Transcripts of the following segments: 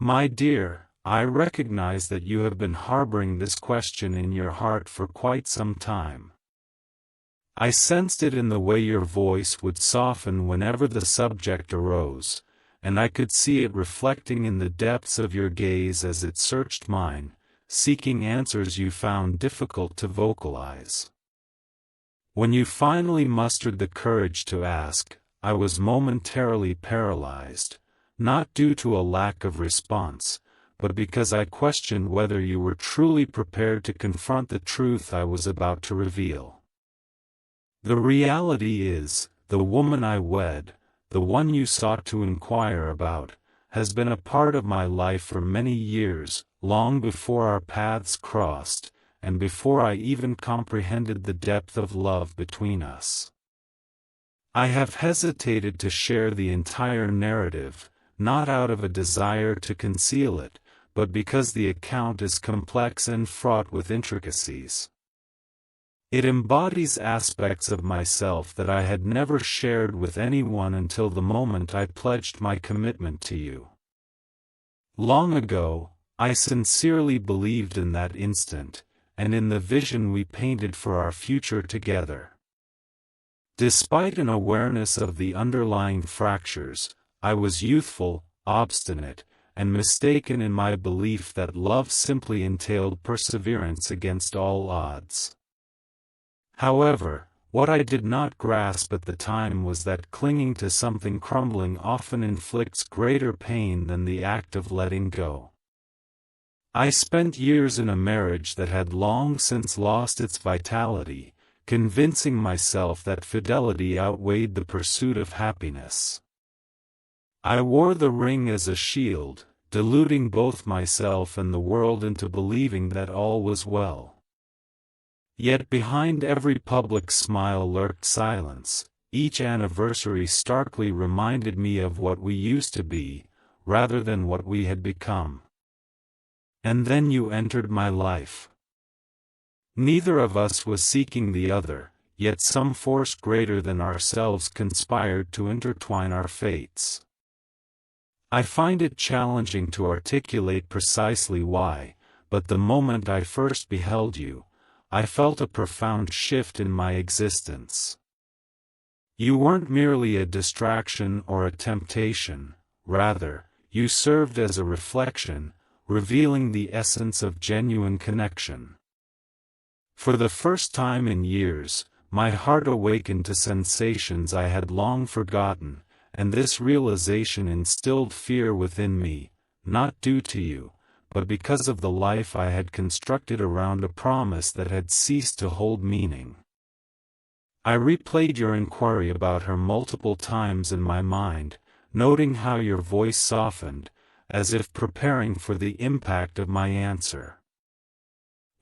My dear, I recognize that you have been harboring this question in your heart for quite some time. I sensed it in the way your voice would soften whenever the subject arose, and I could see it reflecting in the depths of your gaze as it searched mine, seeking answers you found difficult to vocalize. When you finally mustered the courage to ask, I was momentarily paralyzed, not due to a lack of response, but because I questioned whether you were truly prepared to confront the truth I was about to reveal. The reality is, the woman I wed, the one you sought to inquire about, has been a part of my life for many years, long before our paths crossed, and before I even comprehended the depth of love between us. I have hesitated to share the entire narrative, not out of a desire to conceal it, but because the account is complex and fraught with intricacies. It embodies aspects of myself that I had never shared with anyone until the moment I pledged my commitment to you. Long ago, I sincerely believed in that instant, and in the vision we painted for our future together. Despite an awareness of the underlying fractures, I was youthful, obstinate, and mistaken in my belief that love simply entailed perseverance against all odds. However, what I did not grasp at the time was that clinging to something crumbling often inflicts greater pain than the act of letting go. I spent years in a marriage that had long since lost its vitality, convincing myself that fidelity outweighed the pursuit of happiness. I wore the ring as a shield, deluding both myself and the world into believing that all was well. Yet behind every public smile lurked silence. Each anniversary starkly reminded me of what we used to be, rather than what we had become. And then you entered my life. Neither of us was seeking the other, yet some force greater than ourselves conspired to intertwine our fates. I find it challenging to articulate precisely why, but the moment I first beheld you, I felt a profound shift in my existence. You weren't merely a distraction or a temptation, rather, you served as a reflection, revealing the essence of genuine connection. For the first time in years, my heart awakened to sensations I had long forgotten, and this realization instilled fear within me, not due to you, but because of the life I had constructed around a promise that had ceased to hold meaning. I replayed your inquiry about her multiple times in my mind, noting how your voice softened, as if preparing for the impact of my answer.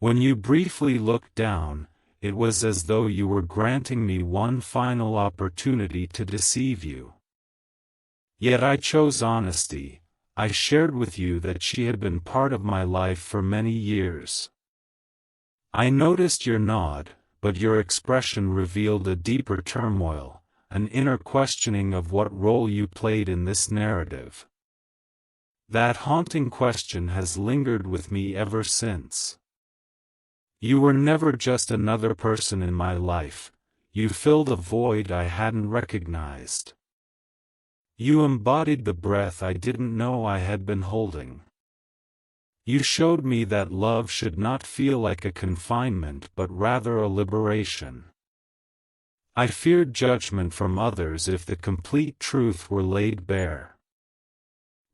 When you briefly looked down, it was as though you were granting me one final opportunity to deceive you. Yet I chose honesty. I shared with you that she had been part of my life for many years. I noticed your nod, but your expression revealed a deeper turmoil, an inner questioning of what role you played in this narrative. That haunting question has lingered with me ever since. You were never just another person in my life, you filled a void I hadn't recognized. You embodied the breath I didn't know I had been holding. You showed me that love should not feel like a confinement but rather a liberation. I feared judgment from others if the complete truth were laid bare.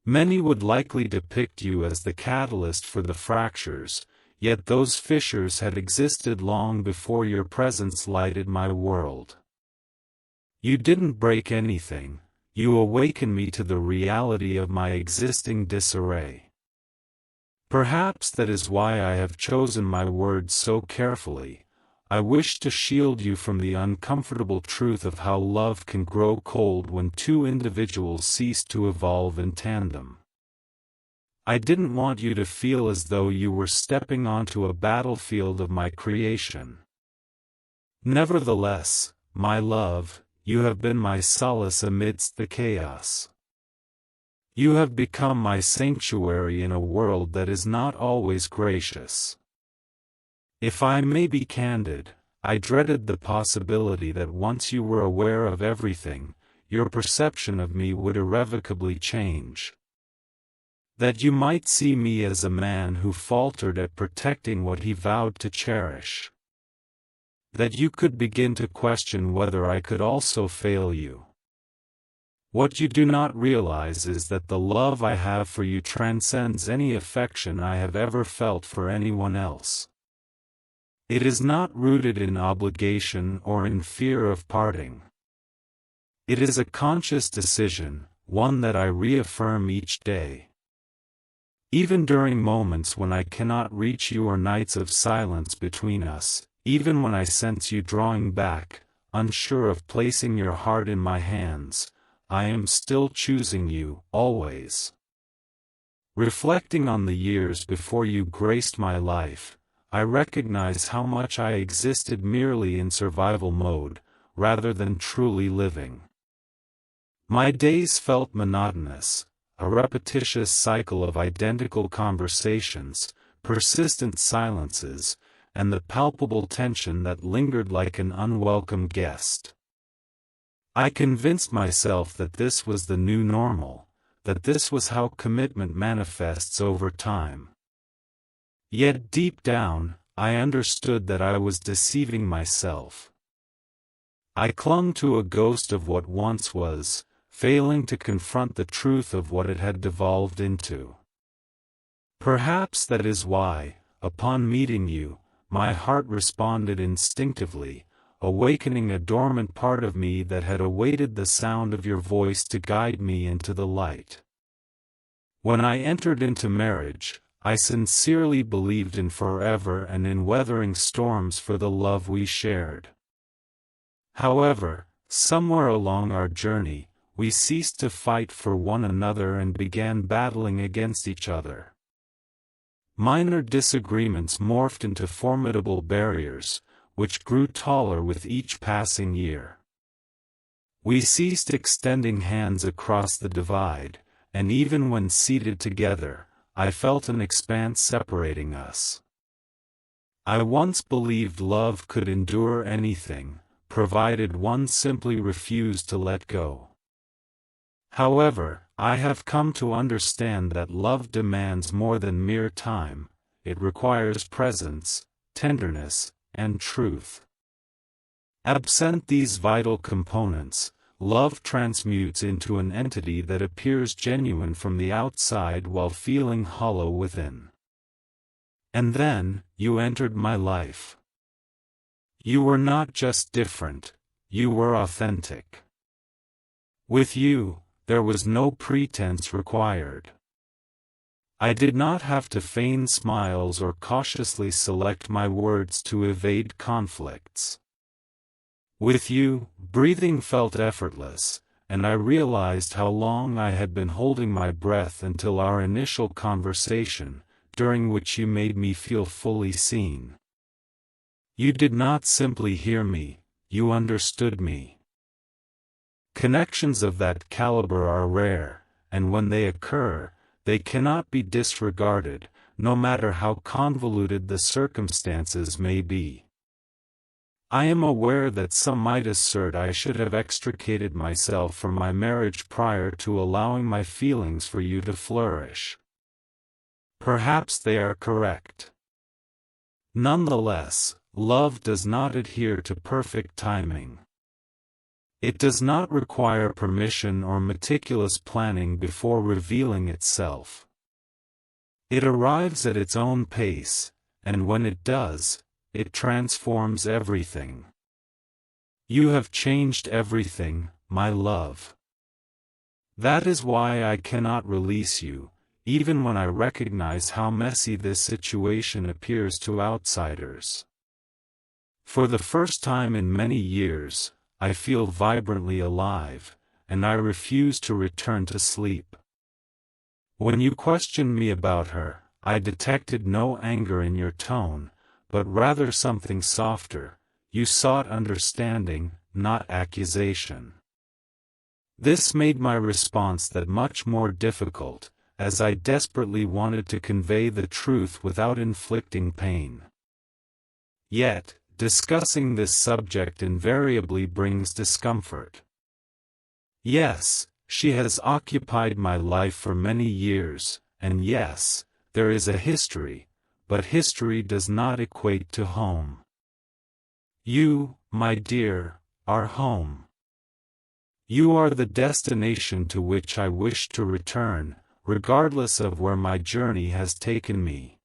Many would likely depict you as the catalyst for the fractures, yet those fissures had existed long before your presence lighted my world. You didn't break anything. You awaken me to the reality of my existing disarray. Perhaps that is why I have chosen my words so carefully. I wish to shield you from the uncomfortable truth of how love can grow cold when two individuals cease to evolve in tandem. I didn't want you to feel as though you were stepping onto a battlefield of my creation. Nevertheless, my love, you have been my solace amidst the chaos. You have become my sanctuary in a world that is not always gracious. If I may be candid, I dreaded the possibility that once you were aware of everything, your perception of me would irrevocably change. That you might see me as a man who faltered at protecting what he vowed to cherish. That you could begin to question whether I could also fail you. What you do not realize is that the love I have for you transcends any affection I have ever felt for anyone else. It is not rooted in obligation or in fear of parting. It is a conscious decision, one that I reaffirm each day. Even during moments when I cannot reach you or nights of silence between us, even when I sense you drawing back, unsure of placing your heart in my hands, I am still choosing you, always. Reflecting on the years before you graced my life, I recognize how much I existed merely in survival mode, rather than truly living. My days felt monotonous, a repetitious cycle of identical conversations, persistent silences, and the palpable tension that lingered like an unwelcome guest. I convinced myself that this was the new normal, that this was how commitment manifests over time. Yet deep down, I understood that I was deceiving myself. I clung to a ghost of what once was, failing to confront the truth of what it had devolved into. Perhaps that is why, upon meeting you, my heart responded instinctively, awakening a dormant part of me that had awaited the sound of your voice to guide me into the light. When I entered into marriage, I sincerely believed in forever and in weathering storms for the love we shared. However, somewhere along our journey, we ceased to fight for one another and began battling against each other. Minor disagreements morphed into formidable barriers, which grew taller with each passing year. We ceased extending hands across the divide, and even when seated together, I felt an expanse separating us. I once believed love could endure anything, provided one simply refused to let go. However, I have come to understand that love demands more than mere time, it requires presence, tenderness, and truth. Absent these vital components, love transmutes into an entity that appears genuine from the outside while feeling hollow within. And then, you entered my life. You were not just different, you were authentic. With you, there was no pretense required. I did not have to feign smiles or cautiously select my words to evade conflicts. With you, breathing felt effortless, and I realized how long I had been holding my breath until our initial conversation, during which you made me feel fully seen. You did not simply hear me, you understood me. Connections of that caliber are rare, and when they occur, they cannot be disregarded, no matter how convoluted the circumstances may be. I am aware that some might assert I should have extricated myself from my marriage prior to allowing my feelings for you to flourish. Perhaps they are correct. Nonetheless, love does not adhere to perfect timing. It does not require permission or meticulous planning before revealing itself. It arrives at its own pace, and when it does, it transforms everything. You have changed everything, my love. That is why I cannot release you, even when I recognize how messy this situation appears to outsiders. For the first time in many years, I feel vibrantly alive, and I refuse to return to sleep. When you questioned me about her, I detected no anger in your tone, but rather something softer. You sought understanding, not accusation. This made my response that much more difficult, as I desperately wanted to convey the truth without inflicting pain. Yet, discussing this subject invariably brings discomfort. Yes, she has occupied my life for many years, and yes, there is a history, but history does not equate to home. You, my dear, are home. You are the destination to which I wish to return, regardless of where my journey has taken me.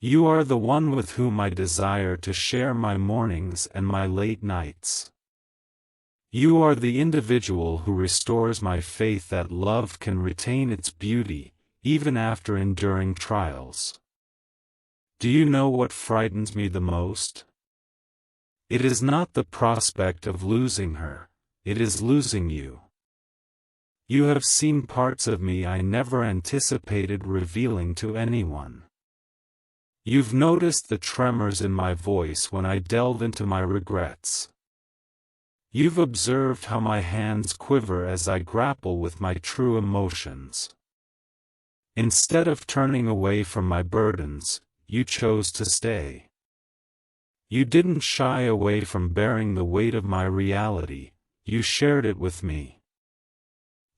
You are the one with whom I desire to share my mornings and my late nights. You are the individual who restores my faith that love can retain its beauty, even after enduring trials. Do you know what frightens me the most? It is not the prospect of losing her, it is losing you. You have seen parts of me I never anticipated revealing to anyone. You've noticed the tremors in my voice when I delve into my regrets. You've observed how my hands quiver as I grapple with my true emotions. Instead of turning away from my burdens, you chose to stay. You didn't shy away from bearing the weight of my reality, you shared it with me.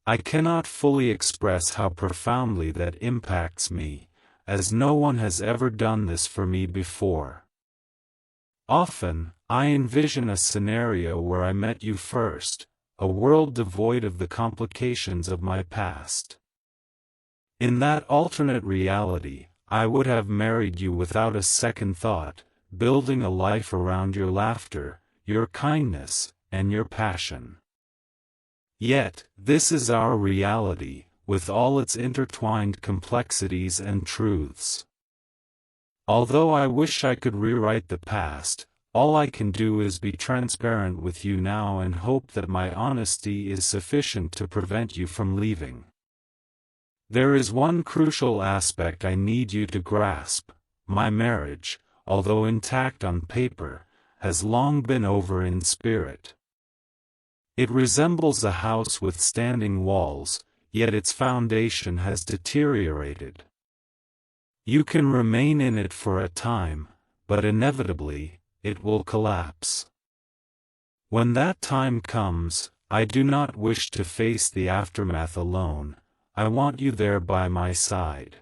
I cannot fully express how profoundly that impacts me, as no one has ever done this for me before. Often, I envision a scenario where I met you first, a world devoid of the complications of my past. In that alternate reality, I would have married you without a second thought, building a life around your laughter, your kindness, and your passion. Yet, this is our reality, with all its intertwined complexities and truths. Although I wish I could rewrite the past, all I can do is be transparent with you now and hope that my honesty is sufficient to prevent you from leaving. There is one crucial aspect I need you to grasp. My marriage, although intact on paper, has long been over in spirit. It resembles a house with standing walls, yet its foundation has deteriorated. You can remain in it for a time, but inevitably, it will collapse. When that time comes, I do not wish to face the aftermath alone, I want you there by my side.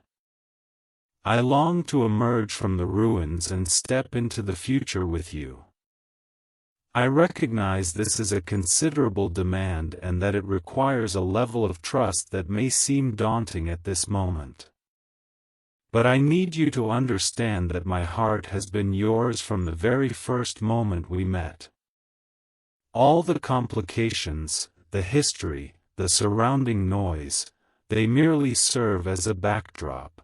I long to emerge from the ruins and step into the future with you. I recognize this is a considerable demand and that it requires a level of trust that may seem daunting at this moment. But I need you to understand that my heart has been yours from the very first moment we met. All the complications, the history, the surrounding noise, they merely serve as a backdrop.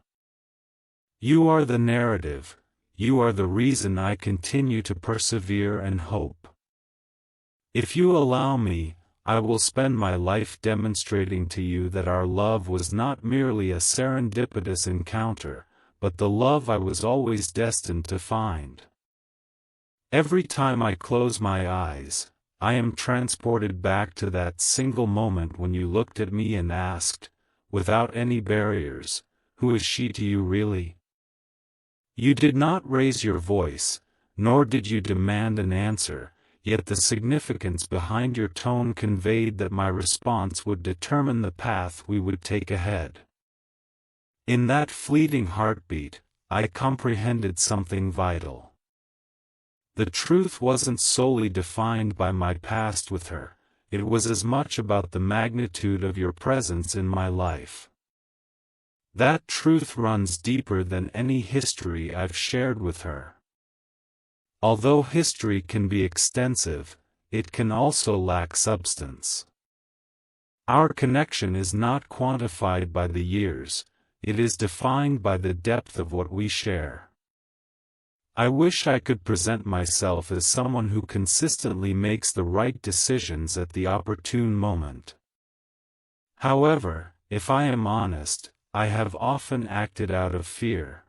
You are the narrative, you are the reason I continue to persevere and hope. If you allow me, I will spend my life demonstrating to you that our love was not merely a serendipitous encounter, but the love I was always destined to find. Every time I close my eyes, I am transported back to that single moment when you looked at me and asked, without any barriers, "Who is she to you really?" You did not raise your voice, nor did you demand an answer, yet the significance behind your tone conveyed that my response would determine the path we would take ahead. In that fleeting heartbeat, I comprehended something vital. The truth wasn't solely defined by my past with her, it was as much about the magnitude of your presence in my life. That truth runs deeper than any history I've shared with her. Although history can be extensive, it can also lack substance. Our connection is not quantified by the years, it is defined by the depth of what we share. I wish I could present myself as someone who consistently makes the right decisions at the opportune moment. However, if I am honest, I have often acted out of fear.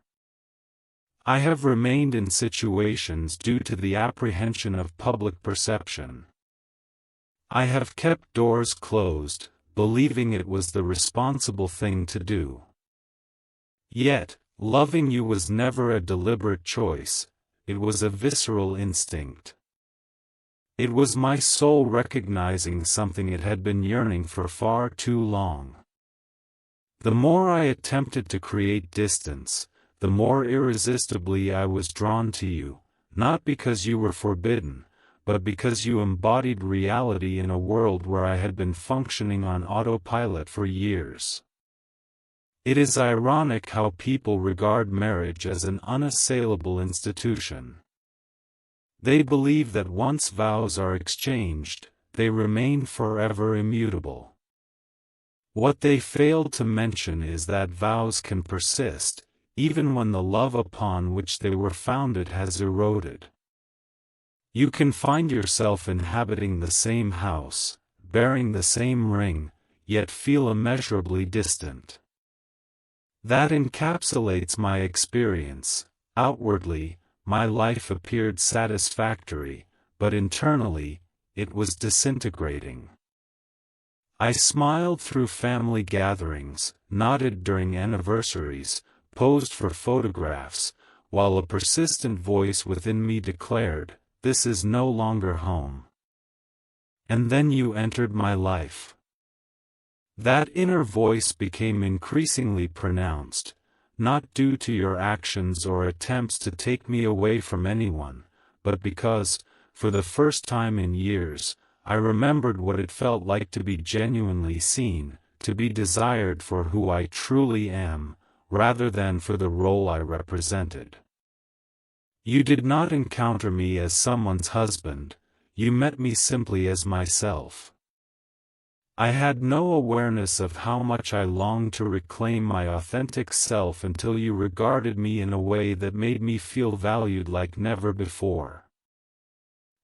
I have remained in situations due to the apprehension of public perception. I have kept doors closed, believing it was the responsible thing to do. Yet, loving you was never a deliberate choice, it was a visceral instinct. It was my soul recognizing something it had been yearning for far too long. The more I attempted to create distance, the more irresistibly I was drawn to you, not because you were forbidden, but because you embodied reality in a world where I had been functioning on autopilot for years. It is ironic how people regard marriage as an unassailable institution. They believe that once vows are exchanged, they remain forever immutable. What they fail to mention is that vows can persist, even when the love upon which they were founded has eroded. You can find yourself inhabiting the same house, bearing the same ring, yet feel immeasurably distant. That encapsulates my experience. Outwardly, my life appeared satisfactory, but internally, it was disintegrating. I smiled through family gatherings, nodded during anniversaries, posed for photographs, while a persistent voice within me declared, "This is no longer home." And then you entered my life. That inner voice became increasingly pronounced, not due to your actions or attempts to take me away from anyone, but because, for the first time in years, I remembered what it felt like to be genuinely seen, to be desired for who I truly am, rather than for the role I represented. You did not encounter me as someone's husband, you met me simply as myself. I had no awareness of how much I longed to reclaim my authentic self until you regarded me in a way that made me feel valued like never before.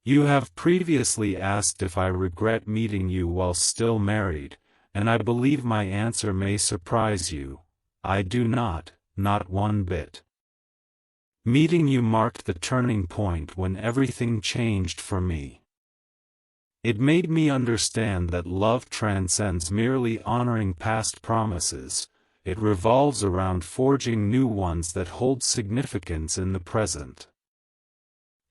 You have previously asked if I regret meeting you while still married, and I believe my answer may surprise you. I do not one bit. Meeting you marked the turning point when everything changed for me. It made me understand that love transcends merely honoring past promises, it revolves around forging new ones that hold significance in the present.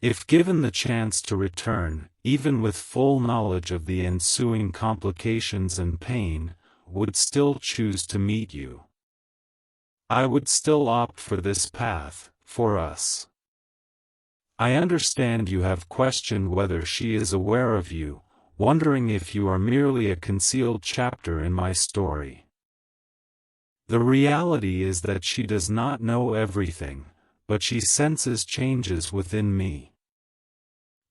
If given the chance to return, even with full knowledge of the ensuing complications and pain, would still choose to meet you. I would still opt for this path, for us. I understand you have questioned whether she is aware of you, wondering if you are merely a concealed chapter in my story. The reality is that she does not know everything, but she senses changes within me.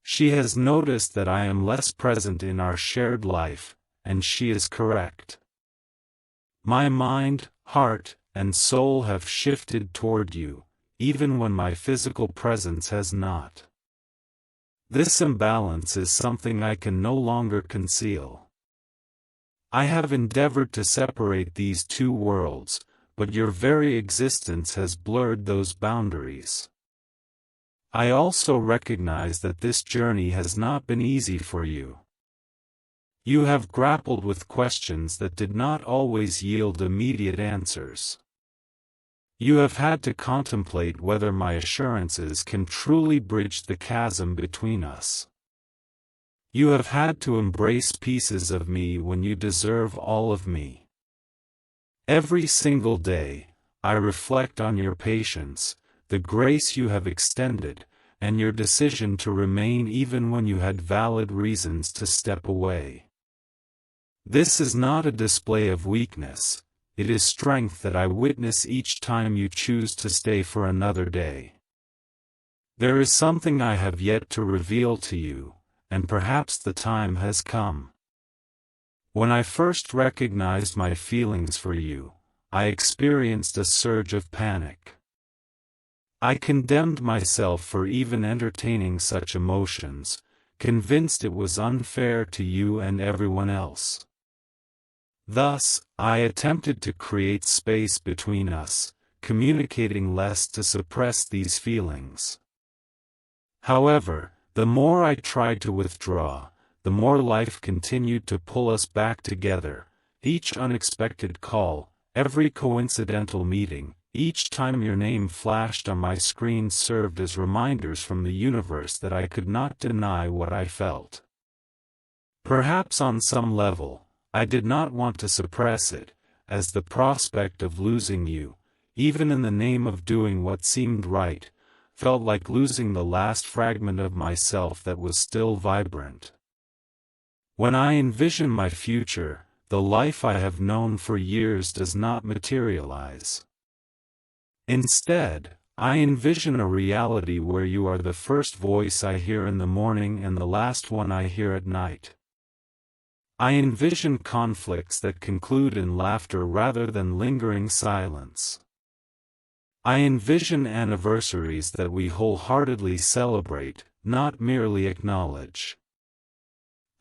She has noticed that I am less present in our shared life, and she is correct. My mind, heart, and soul have shifted toward you, even when my physical presence has not. This imbalance is something I can no longer conceal. I have endeavored to separate these two worlds, but your very existence has blurred those boundaries. I also recognize that this journey has not been easy for you. You have grappled with questions that did not always yield immediate answers. You have had to contemplate whether my assurances can truly bridge the chasm between us. You have had to embrace pieces of me when you deserve all of me. Every single day, I reflect on your patience, the grace you have extended, and your decision to remain even when you had valid reasons to step away. This is not a display of weakness. It is strength that I witness each time you choose to stay for another day. There is something I have yet to reveal to you, and perhaps the time has come. When I first recognized my feelings for you, I experienced a surge of panic. I condemned myself for even entertaining such emotions, convinced it was unfair to you and everyone else. Thus, I attempted to create space between us, communicating less to suppress these feelings. However, the more I tried to withdraw, the more life continued to pull us back together. Each unexpected call, every coincidental meeting, each time your name flashed on my screen served as reminders from the universe that I could not deny what I felt. Perhaps on some level, I did not want to suppress it, as the prospect of losing you, even in the name of doing what seemed right, felt like losing the last fragment of myself that was still vibrant. When I envision my future, the life I have known for years does not materialize. Instead, I envision a reality where you are the first voice I hear in the morning and the last one I hear at night. I envision conflicts that conclude in laughter rather than lingering silence. I envision anniversaries that we wholeheartedly celebrate, not merely acknowledge.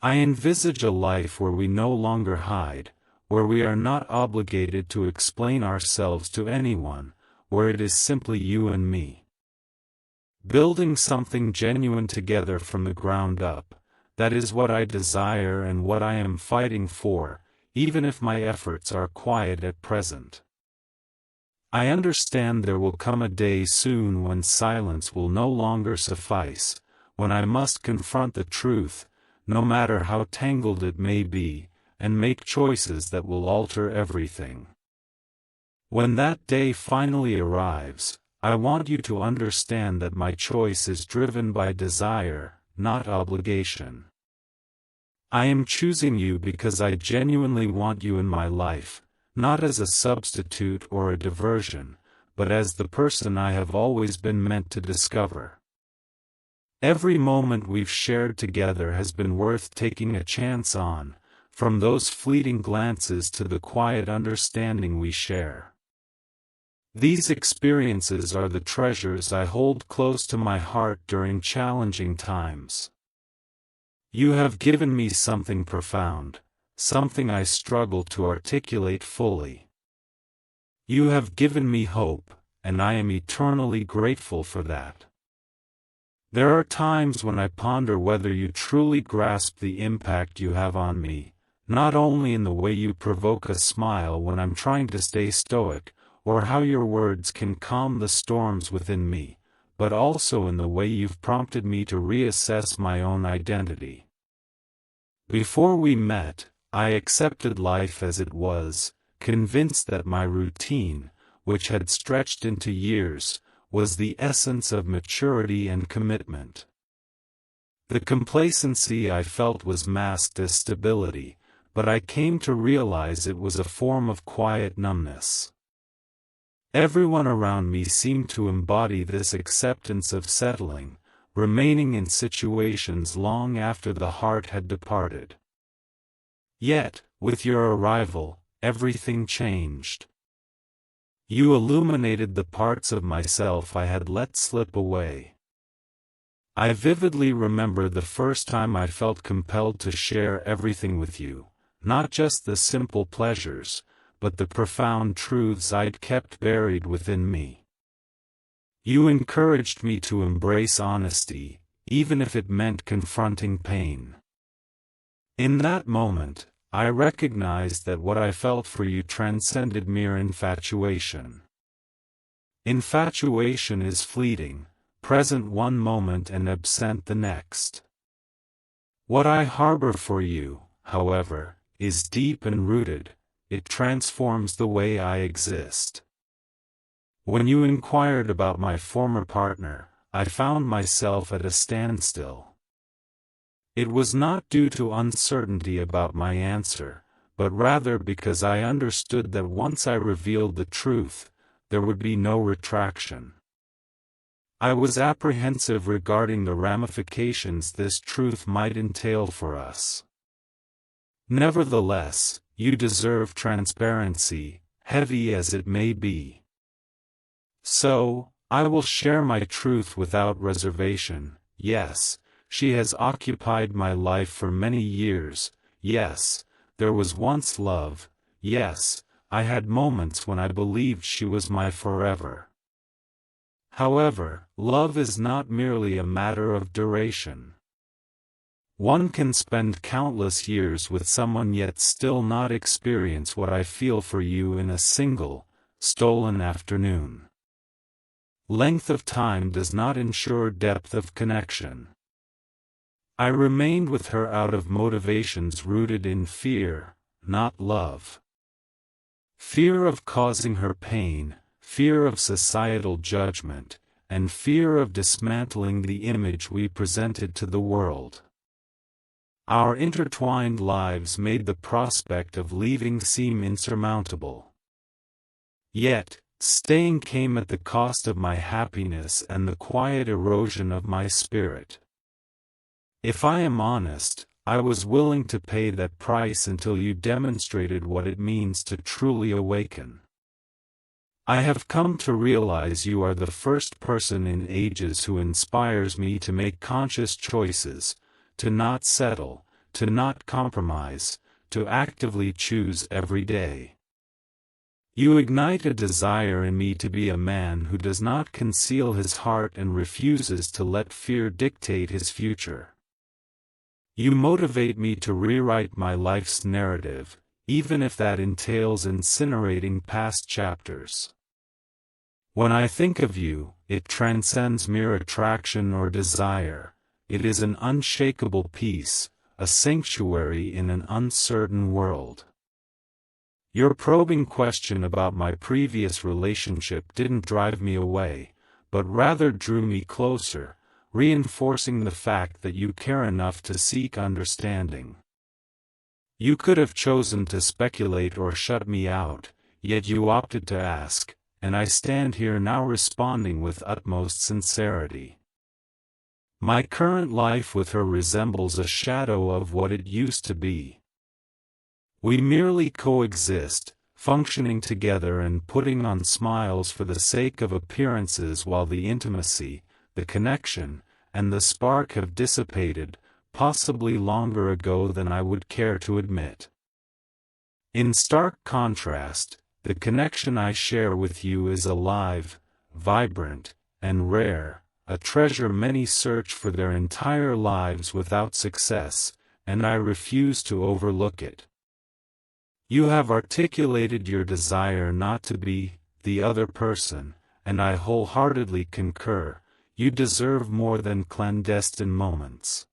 I envisage a life where we no longer hide, where we are not obligated to explain ourselves to anyone, where it is simply you and me. Building something genuine together from the ground up, that is what I desire and what I am fighting for, even if my efforts are quiet at present. I understand there will come a day soon when silence will no longer suffice, when I must confront the truth, no matter how tangled it may be, and make choices that will alter everything. When that day finally arrives, I want you to understand that my choice is driven by desire, not obligation. I am choosing you because I genuinely want you in my life, not as a substitute or a diversion, but as the person I have always been meant to discover. Every moment we've shared together has been worth taking a chance on, from those fleeting glances to the quiet understanding we share. These experiences are the treasures I hold close to my heart during challenging times. You have given me something profound, something I struggle to articulate fully. You have given me hope, and I am eternally grateful for that. There are times when I ponder whether you truly grasp the impact you have on me, not only in the way you provoke a smile when I'm trying to stay stoic, or how your words can calm the storms within me, but also in the way you've prompted me to reassess my own identity. Before we met, I accepted life as it was, convinced that my routine, which had stretched into years, was the essence of maturity and commitment. The complacency I felt was masked as stability, but I came to realize it was a form of quiet numbness. Everyone around me seemed to embody this acceptance of settling, remaining in situations long after the heart had departed. Yet, with your arrival, everything changed. You illuminated the parts of myself I had let slip away. I vividly remember the first time I felt compelled to share everything with you, not just the simple pleasures, but the profound truths I'd kept buried within me. You encouraged me to embrace honesty, even if it meant confronting pain. In that moment, I recognized that what I felt for you transcended mere infatuation. Infatuation is fleeting, present one moment and absent the next. What I harbor for you, however, is deep and rooted. It transforms the way I exist. When you inquired about my former partner, I found myself at a standstill. It was not due to uncertainty about my answer, but rather because I understood that once I revealed the truth, there would be no retraction. I was apprehensive regarding the ramifications this truth might entail for us. Nevertheless, you deserve transparency, heavy as it may be. So, I will share my truth without reservation. Yes, she has occupied my life for many years. Yes, there was once love. Yes, I had moments when I believed she was my forever. However, love is not merely a matter of duration. One can spend countless years with someone yet still not experience what I feel for you in a single, stolen afternoon. Length of time does not ensure depth of connection. I remained with her out of motivations rooted in fear, not love. Fear of causing her pain, fear of societal judgment, and fear of dismantling the image we presented to the world. Our intertwined lives made the prospect of leaving seem insurmountable. Yet, staying came at the cost of my happiness and the quiet erosion of my spirit. If I am honest, I was willing to pay that price until you demonstrated what it means to truly awaken. I have come to realize you are the first person in ages who inspires me to make conscious choices, to not settle, to not compromise, to actively choose every day. You ignite a desire in me to be a man who does not conceal his heart and refuses to let fear dictate his future. You motivate me to rewrite my life's narrative, even if that entails incinerating past chapters. When I think of you, it transcends mere attraction or desire. It is an unshakable peace, a sanctuary in an uncertain world. Your probing question about my previous relationship didn't drive me away, but rather drew me closer, reinforcing the fact that you care enough to seek understanding. You could have chosen to speculate or shut me out, yet you opted to ask, and I stand here now responding with utmost sincerity. My current life with her resembles a shadow of what it used to be. We merely coexist, functioning together and putting on smiles for the sake of appearances while the intimacy, the connection, and the spark have dissipated, possibly longer ago than I would care to admit. In stark contrast, the connection I share with you is alive, vibrant, and rare, a treasure many search for their entire lives without success, and I refuse to overlook it. You have articulated your desire not to be the other person, and I wholeheartedly concur. You deserve more than clandestine moments.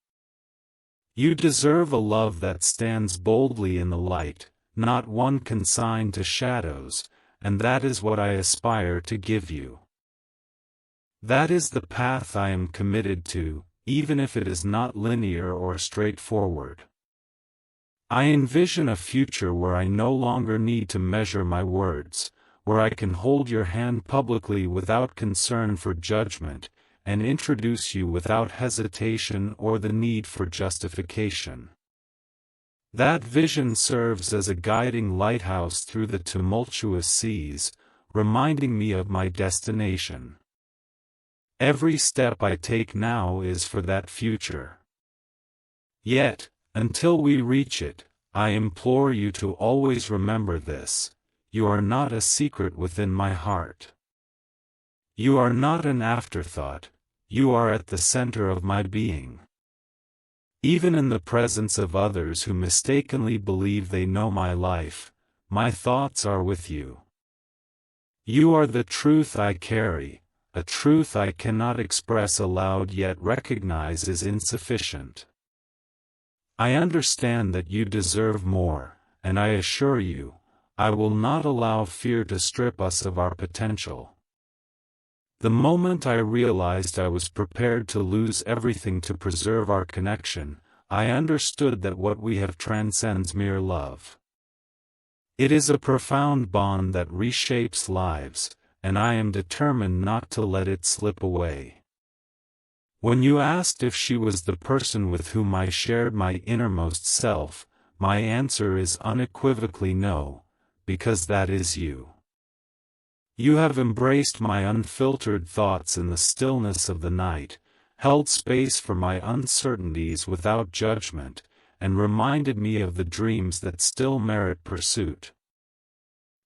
You deserve a love that stands boldly in the light, not one consigned to shadows, and that is what I aspire to give you. That is the path I am committed to, even if it is not linear or straightforward. I envision a future where I no longer need to measure my words, where I can hold your hand publicly without concern for judgment, and introduce you without hesitation or the need for justification. That vision serves as a guiding lighthouse through the tumultuous seas, reminding me of my destination. Every step I take now is for that future. Yet, until we reach it, I implore you to always remember this: you are not a secret within my heart. You are not an afterthought, you are at the center of my being. Even in the presence of others who mistakenly believe they know my life, my thoughts are with you. You are the truth I carry, a truth I cannot express aloud yet recognize is insufficient. I understand that you deserve more, and I assure you, I will not allow fear to strip us of our potential. The moment I realized I was prepared to lose everything to preserve our connection, I understood that what we have transcends mere love. It is a profound bond that reshapes lives, and I am determined not to let it slip away. When you asked if she was the person with whom I shared my innermost self, my answer is unequivocally no, because that is you. You have embraced my unfiltered thoughts in the stillness of the night, held space for my uncertainties without judgment, and reminded me of the dreams that still merit pursuit.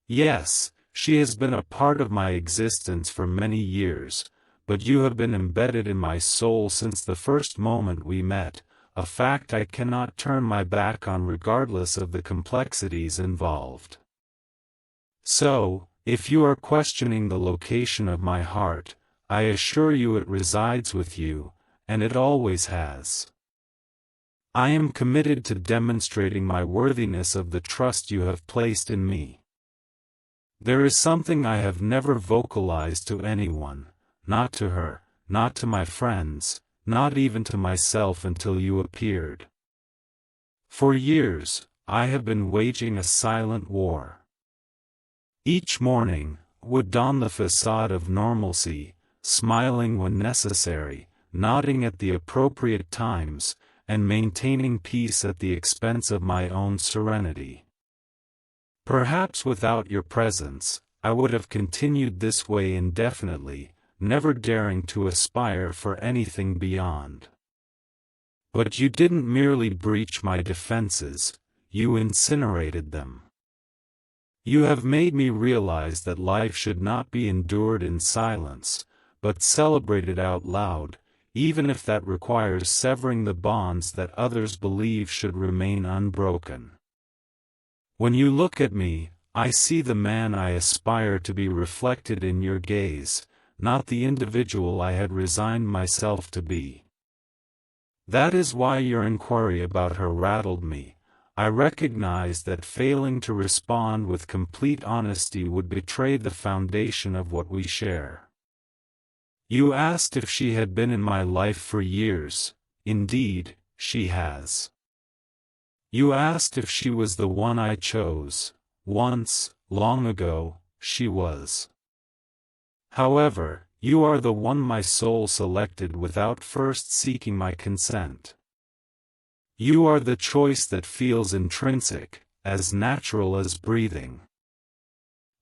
Yes, she has been a part of my existence for many years, but you have been embedded in my soul since the first moment we met, a fact I cannot turn my back on regardless of the complexities involved. So, if you are questioning the location of my heart, I assure you it resides with you, and it always has. I am committed to demonstrating my worthiness of the trust you have placed in me. There is something I have never vocalized to anyone, not to her, not to my friends, not even to myself until you appeared. For years, I have been waging a silent war. Each morning, would don the facade of normalcy, smiling when necessary, nodding at the appropriate times, and maintaining peace at the expense of my own serenity. Perhaps without your presence, I would have continued this way indefinitely, never daring to aspire for anything beyond. But you didn't merely breach my defenses, you incinerated them. You have made me realize that life should not be endured in silence, but celebrated out loud, even if that requires severing the bonds that others believe should remain unbroken. When you look at me, I see the man I aspire to be reflected in your gaze, not the individual I had resigned myself to be. That is why your inquiry about her rattled me. I recognize that failing to respond with complete honesty would betray the foundation of what we share. You asked if she had been in my life for years. Indeed, she has. You asked if she was the one I chose. Once, long ago, she was. However, you are the one my soul selected without first seeking my consent. You are the choice that feels intrinsic, as natural as breathing.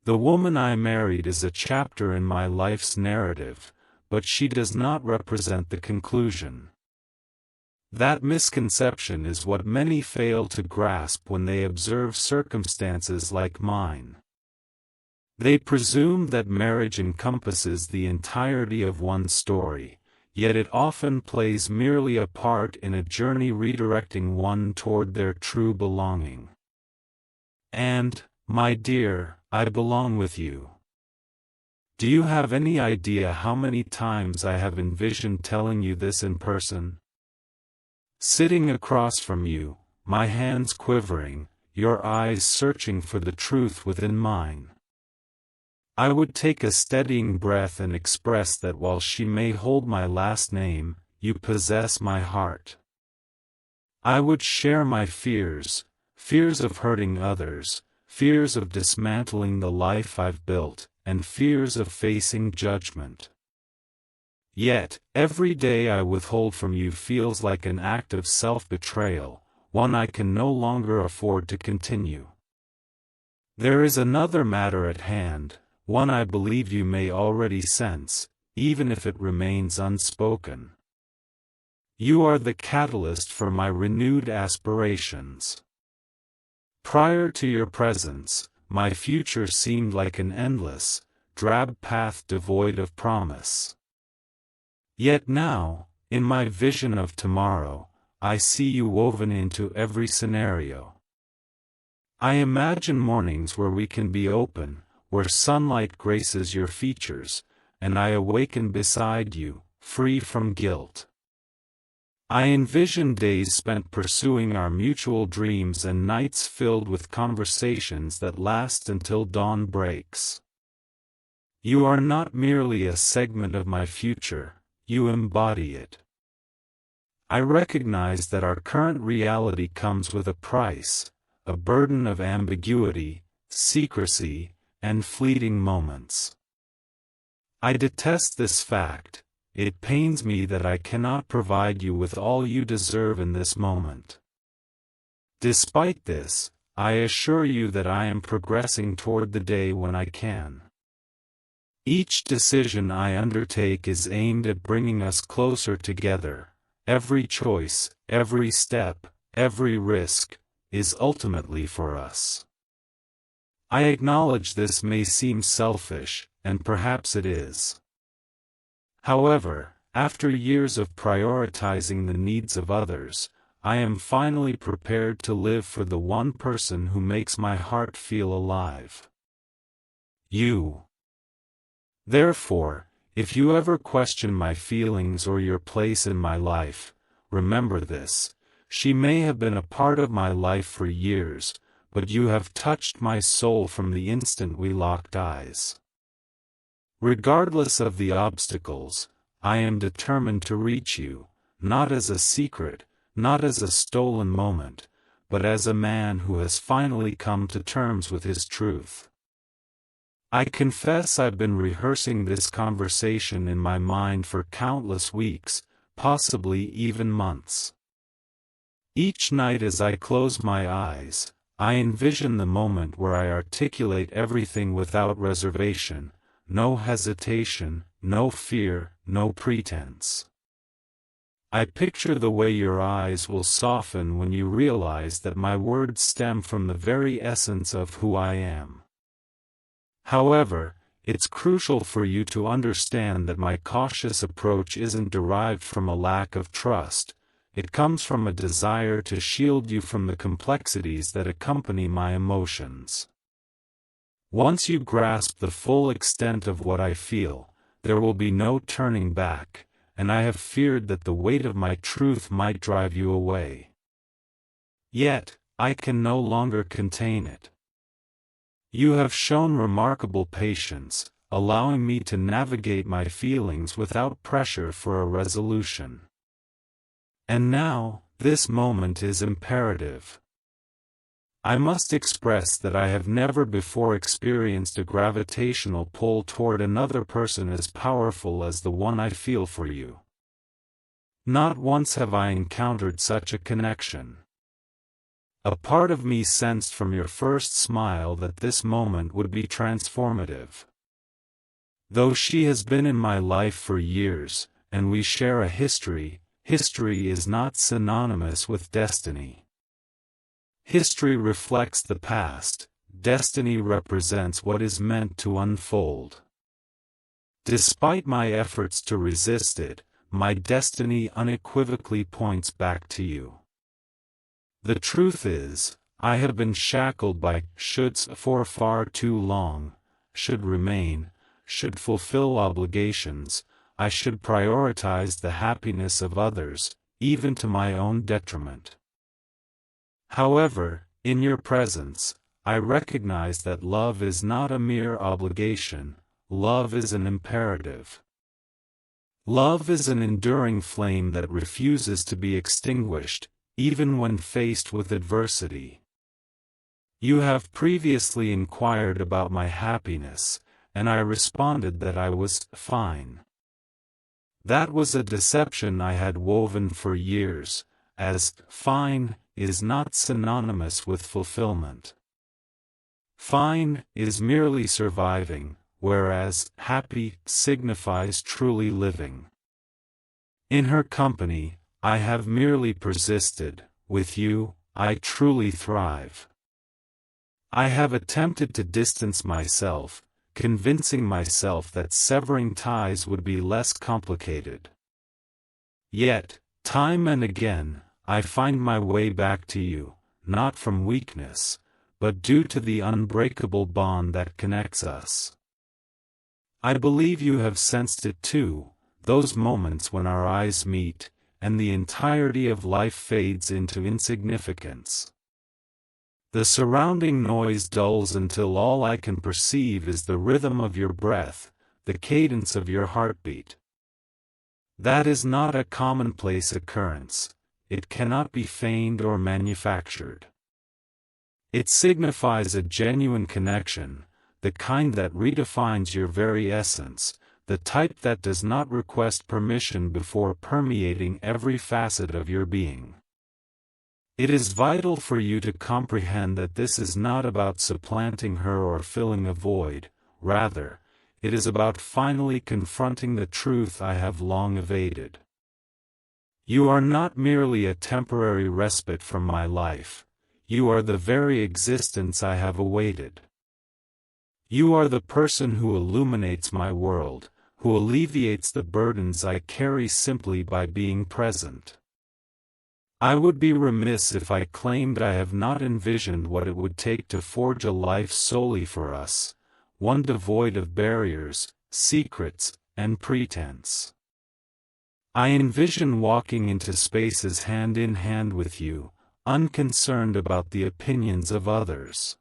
The woman I married is a chapter in my life's narrative, but she does not represent the conclusion. That misconception is what many fail to grasp when they observe circumstances like mine. They presume that marriage encompasses the entirety of one's story, yet it often plays merely a part in a journey redirecting one toward their true belonging. And, my dear, I belong with you. Do you have any idea how many times I have envisioned telling you this in person? Sitting across from you, my hands quivering, your eyes searching for the truth within mine. I would take a steadying breath and express that while she may hold my last name, you possess my heart. I would share my fears, fears of hurting others, fears of dismantling the life I've built, and fears of facing judgment. Yet, every day I withhold from you feels like an act of self-betrayal, one I can no longer afford to continue. There is another matter at hand, one I believe you may already sense, even if it remains unspoken. You are the catalyst for my renewed aspirations. Prior to your presence, my future seemed like an endless, drab path devoid of promise. Yet now, in my vision of tomorrow, I see you woven into every scenario. I imagine mornings where we can be open, where sunlight graces your features, and I awaken beside you, free from guilt. I envision days spent pursuing our mutual dreams and nights filled with conversations that last until dawn breaks. You are not merely a segment of my future, you embody it. I recognize that our current reality comes with a price, a burden of ambiguity, secrecy, and fleeting moments. I detest this fact. It pains me that I cannot provide you with all you deserve in this moment. Despite this, I assure you that I am progressing toward the day when I can. Each decision I undertake is aimed at bringing us closer together. Every choice, every step, every risk, is ultimately for us. I acknowledge this may seem selfish, and perhaps it is. However, after years of prioritizing the needs of others, I am finally prepared to live for the one person who makes my heart feel alive. You. Therefore, if you ever question my feelings or your place in my life, remember this: she may have been a part of my life for years, but you have touched my soul from the instant we locked eyes. Regardless of the obstacles, I am determined to reach you, not as a secret, not as a stolen moment, but as a man who has finally come to terms with his truth. I confess I've been rehearsing this conversation in my mind for countless weeks, possibly even months. Each night as I close my eyes, I envision the moment where I articulate everything without reservation, no hesitation, no fear, no pretense. I picture the way your eyes will soften when you realize that my words stem from the very essence of who I am. However, it's crucial for you to understand that my cautious approach isn't derived from a lack of trust. It comes from a desire to shield you from the complexities that accompany my emotions. Once you grasp the full extent of what I feel, there will be no turning back, and I have feared that the weight of my truth might drive you away. Yet, I can no longer contain it. You have shown remarkable patience, allowing me to navigate my feelings without pressure for a resolution. And now, this moment is imperative. I must express that I have never before experienced a gravitational pull toward another person as powerful as the one I feel for you. Not once have I encountered such a connection. A part of me sensed from your first smile that this moment would be transformative. Though she has been in my life for years, and we share a history, history is not synonymous with destiny. History reflects the past, destiny represents what is meant to unfold. Despite my efforts to resist it, my destiny unequivocally points back to you. The truth is, I have been shackled by shoulds for far too long. Should remain, should fulfill obligations, I should prioritize the happiness of others, even to my own detriment. However, in your presence, I recognize that love is not a mere obligation, love is an imperative. Love is an enduring flame that refuses to be extinguished, even when faced with adversity. You have previously inquired about my happiness, and I responded that I was fine. That was a deception I had woven for years, as fine is not synonymous with fulfillment. Fine is merely surviving, whereas happy signifies truly living. In her company, I have merely persisted. With you, I truly thrive. I have attempted to distance myself, convincing myself that severing ties would be less complicated. Yet, time and again, I find my way back to you, not from weakness, but due to the unbreakable bond that connects us. I believe you have sensed it too, those moments when our eyes meet, and the entirety of life fades into insignificance. The surrounding noise dulls until all I can perceive is the rhythm of your breath, the cadence of your heartbeat. That is not a commonplace occurrence. It cannot be feigned or manufactured. It signifies a genuine connection, the kind that redefines your very essence, the type that does not request permission before permeating every facet of your being. It is vital for you to comprehend that this is not about supplanting her or filling a void, rather, it is about finally confronting the truth I have long evaded. You are not merely a temporary respite from my life, you are the very existence I have awaited. You are the person who illuminates my world, who alleviates the burdens I carry simply by being present. I would be remiss if I claimed I have not envisioned what it would take to forge a life solely for us, one devoid of barriers, secrets, and pretense. I envision walking into spaces hand in hand with you, unconcerned about the opinions of others.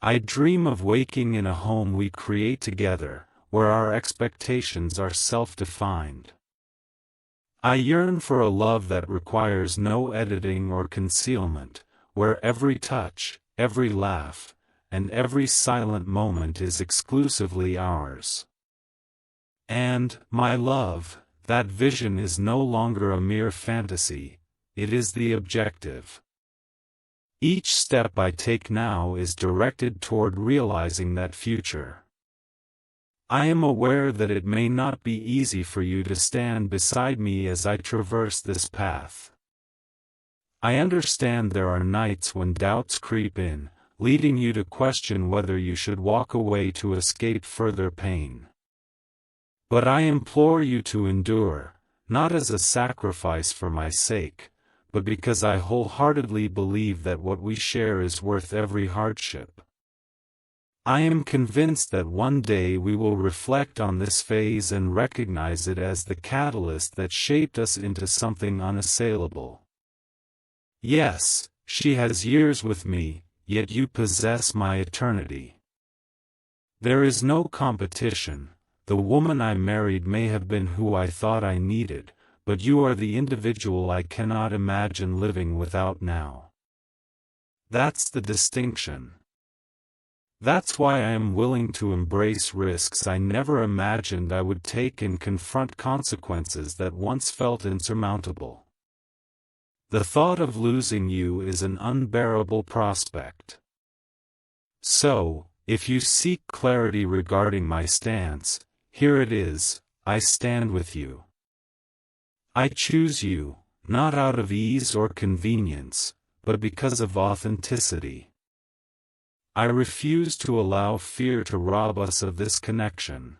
I dream of waking in a home we create together, where our expectations are self-defined. I yearn for a love that requires no editing or concealment, where every touch, every laugh, and every silent moment is exclusively ours. And, my love, that vision is no longer a mere fantasy, it is the objective. Each step I take now is directed toward realizing that future. I am aware that it may not be easy for you to stand beside me as I traverse this path. I understand there are nights when doubts creep in, leading you to question whether you should walk away to escape further pain. But I implore you to endure, not as a sacrifice for my sake, but because I wholeheartedly believe that what we share is worth every hardship. I am convinced that one day we will reflect on this phase and recognize it as the catalyst that shaped us into something unassailable. Yes, she has years with me, yet you possess my eternity. There is no competition. The woman I married may have been who I thought I needed, but you are the individual I cannot imagine living without now. That's the distinction. That's why I am willing to embrace risks I never imagined I would take and confront consequences that once felt insurmountable. The thought of losing you is an unbearable prospect. So, if you seek clarity regarding my stance, here it is: I stand with you. I choose you, not out of ease or convenience, but because of authenticity. I refuse to allow fear to rob us of this connection.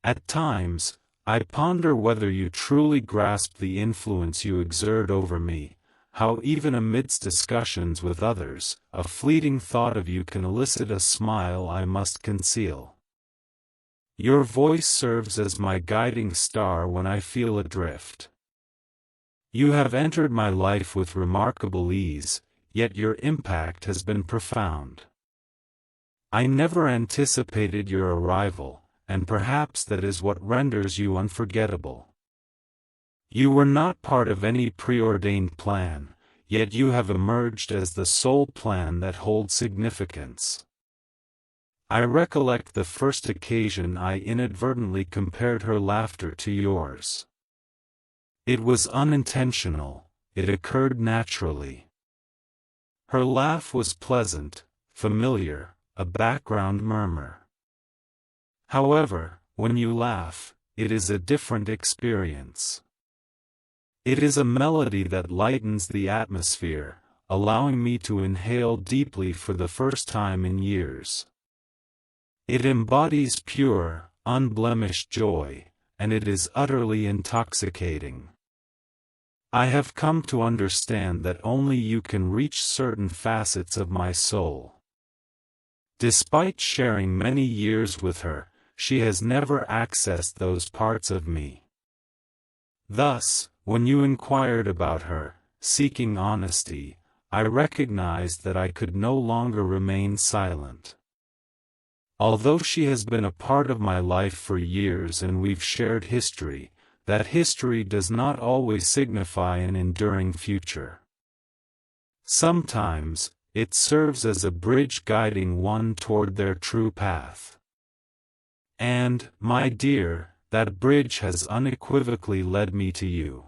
At times, I ponder whether you truly grasp the influence you exert over me, how even amidst discussions with others, a fleeting thought of you can elicit a smile I must conceal. Your voice serves as my guiding star when I feel adrift. You have entered my life with remarkable ease, yet your impact has been profound. I never anticipated your arrival, and perhaps that is what renders you unforgettable. You were not part of any preordained plan, yet you have emerged as the sole plan that holds significance. I recollect the first occasion I inadvertently compared her laughter to yours. It was unintentional, it occurred naturally. Her laugh was pleasant, familiar, a background murmur. However, when you laugh, it is a different experience. It is a melody that lightens the atmosphere, allowing me to inhale deeply for the first time in years. It embodies pure, unblemished joy, and it is utterly intoxicating. I have come to understand that only you can reach certain facets of my soul. Despite sharing many years with her, she has never accessed those parts of me. Thus, when you inquired about her, seeking honesty, I recognized that I could no longer remain silent. Although she has been a part of my life for years and we've shared history, that history does not always signify an enduring future. Sometimes, it serves as a bridge guiding one toward their true path. And, my dear, that bridge has unequivocally led me to you.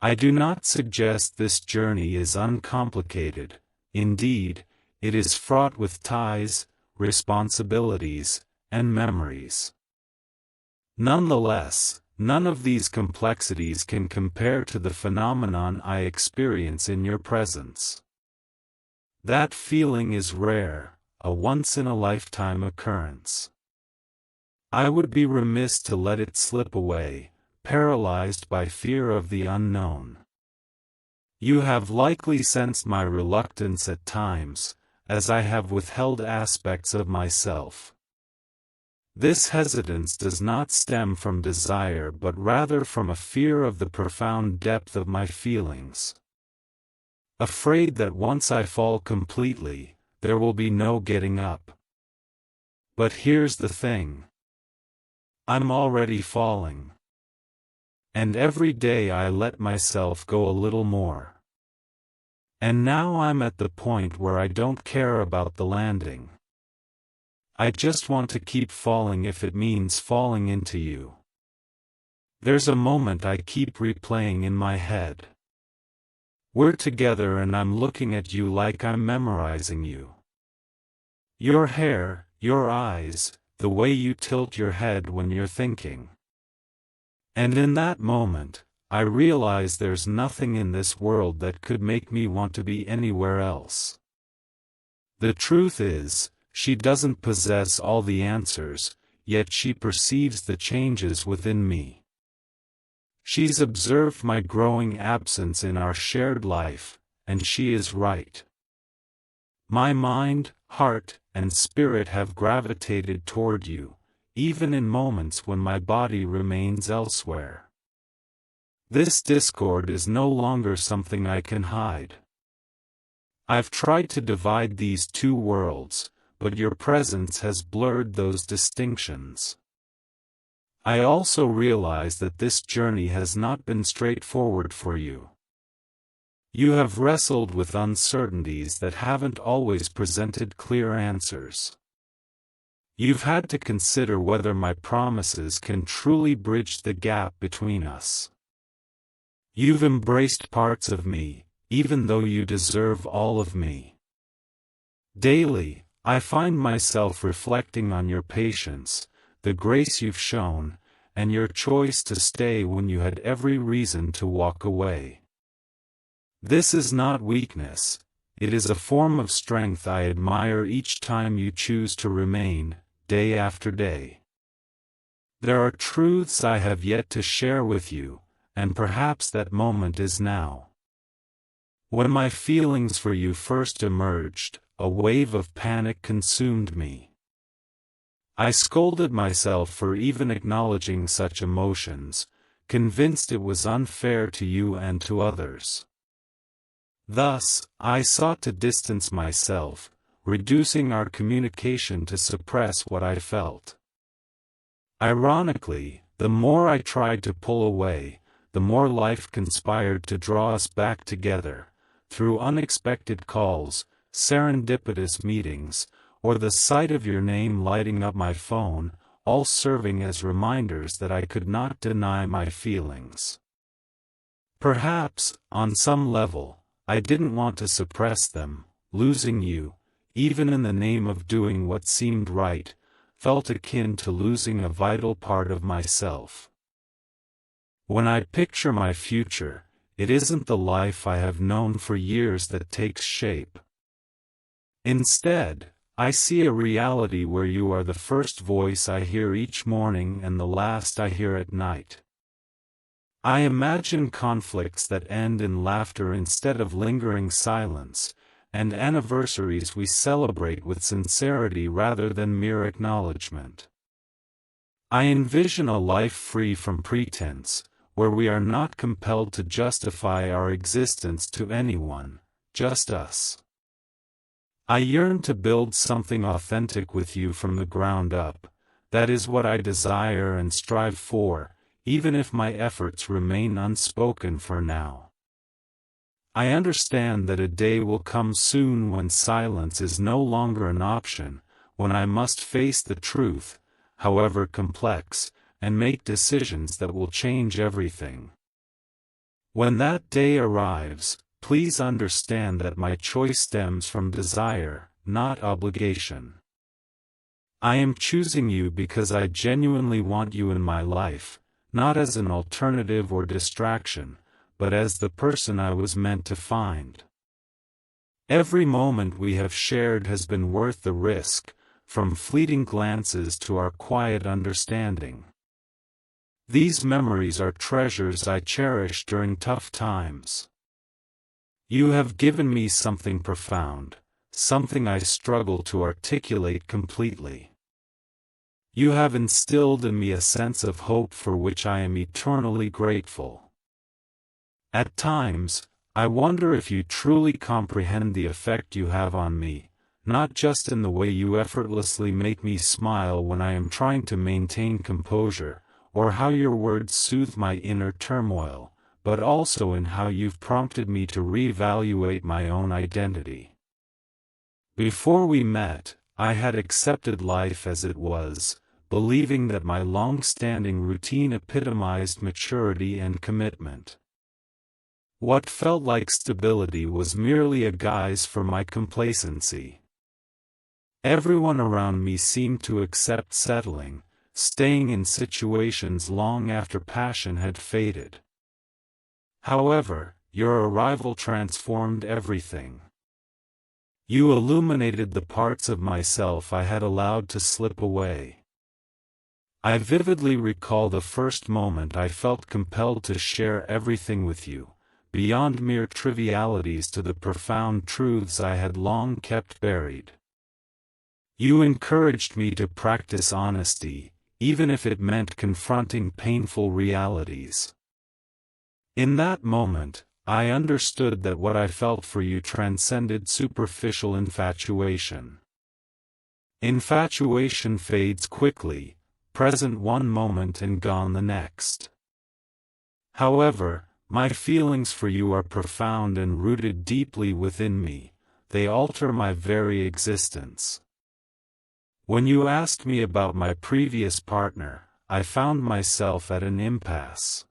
I do not suggest this journey is uncomplicated. Indeed, it is fraught with ties, responsibilities, and memories. Nonetheless, none of these complexities can compare to the phenomenon I experience in your presence. That feeling is rare, a once-in-a-lifetime occurrence. I would be remiss to let it slip away, paralyzed by fear of the unknown. You have likely sensed my reluctance at times, as I have withheld aspects of myself. This hesitance does not stem from desire but rather from a fear of the profound depth of my feelings. Afraid that once I fall completely, there will be no getting up. But here's the thing. I'm already falling. And every day I let myself go a little more. And now I'm at the point where I don't care about the landing. I just want to keep falling if it means falling into you. There's a moment I keep replaying in my head. We're together and I'm looking at you like I'm memorizing you. Your hair, your eyes, the way you tilt your head when you're thinking. And in that moment, I realize there's nothing in this world that could make me want to be anywhere else. The truth is, she doesn't possess all the answers, yet she perceives the changes within me. She's observed my growing absence in our shared life, and she is right. My mind, heart, and spirit have gravitated toward you, even in moments when my body remains elsewhere. This discord is no longer something I can hide. I've tried to divide these two worlds, but your presence has blurred those distinctions. I also realize that this journey has not been straightforward for you. You have wrestled with uncertainties that haven't always presented clear answers. You've had to consider whether my promises can truly bridge the gap between us. You've embraced parts of me, even though you deserve all of me. Daily, I find myself reflecting on your patience, the grace you've shown, and your choice to stay when you had every reason to walk away. This is not weakness, it is a form of strength I admire each time you choose to remain, day after day. There are truths I have yet to share with you, and perhaps that moment is now. When my feelings for you first emerged, a wave of panic consumed me. I scolded myself for even acknowledging such emotions, convinced it was unfair to you and to others. Thus, I sought to distance myself, reducing our communication to suppress what I felt. Ironically, the more I tried to pull away, the more life conspired to draw us back together, through unexpected calls, serendipitous meetings, or the sight of your name lighting up my phone, all serving as reminders that I could not deny my feelings. Perhaps, on some level, I didn't want to suppress them. Losing you, even in the name of doing what seemed right, felt akin to losing a vital part of myself. When I picture my future, it isn't the life I have known for years that takes shape. Instead, I see a reality where you are the first voice I hear each morning and the last I hear at night. I imagine conflicts that end in laughter instead of lingering silence, and anniversaries we celebrate with sincerity rather than mere acknowledgement. I envision a life free from pretense, where we are not compelled to justify our existence to anyone, just us. I yearn to build something authentic with you from the ground up. That is what I desire and strive for, even if my efforts remain unspoken for now. I understand that a day will come soon when silence is no longer an option, when I must face the truth, however complex, and make decisions that will change everything. When that day arrives, please understand that my choice stems from desire, not obligation. I am choosing you because I genuinely want you in my life, not as an alternative or distraction, but as the person I was meant to find. Every moment we have shared has been worth the risk, from fleeting glances to our quiet understanding. These memories are treasures I cherish during tough times. You have given me something profound, something I struggle to articulate completely. You have instilled in me a sense of hope for which I am eternally grateful. At times, I wonder if you truly comprehend the effect you have on me, not just in the way you effortlessly make me smile when I am trying to maintain composure, or how your words soothe my inner turmoil, but also in how you've prompted me to reevaluate my own identity. Before we met, I had accepted life as it was, believing that my long-standing routine epitomized maturity and commitment. What felt like stability was merely a guise for my complacency. Everyone around me seemed to accept settling, staying in situations long after passion had faded. However, your arrival transformed everything. You illuminated the parts of myself I had allowed to slip away. I vividly recall the first moment I felt compelled to share everything with you, beyond mere trivialities to the profound truths I had long kept buried. You encouraged me to practice honesty, even if it meant confronting painful realities. In that moment, I understood that what I felt for you transcended superficial infatuation. Infatuation fades quickly, present one moment and gone the next. However, my feelings for you are profound and rooted deeply within me. They alter my very existence. When you asked me about my previous partner, I found myself at an impasse.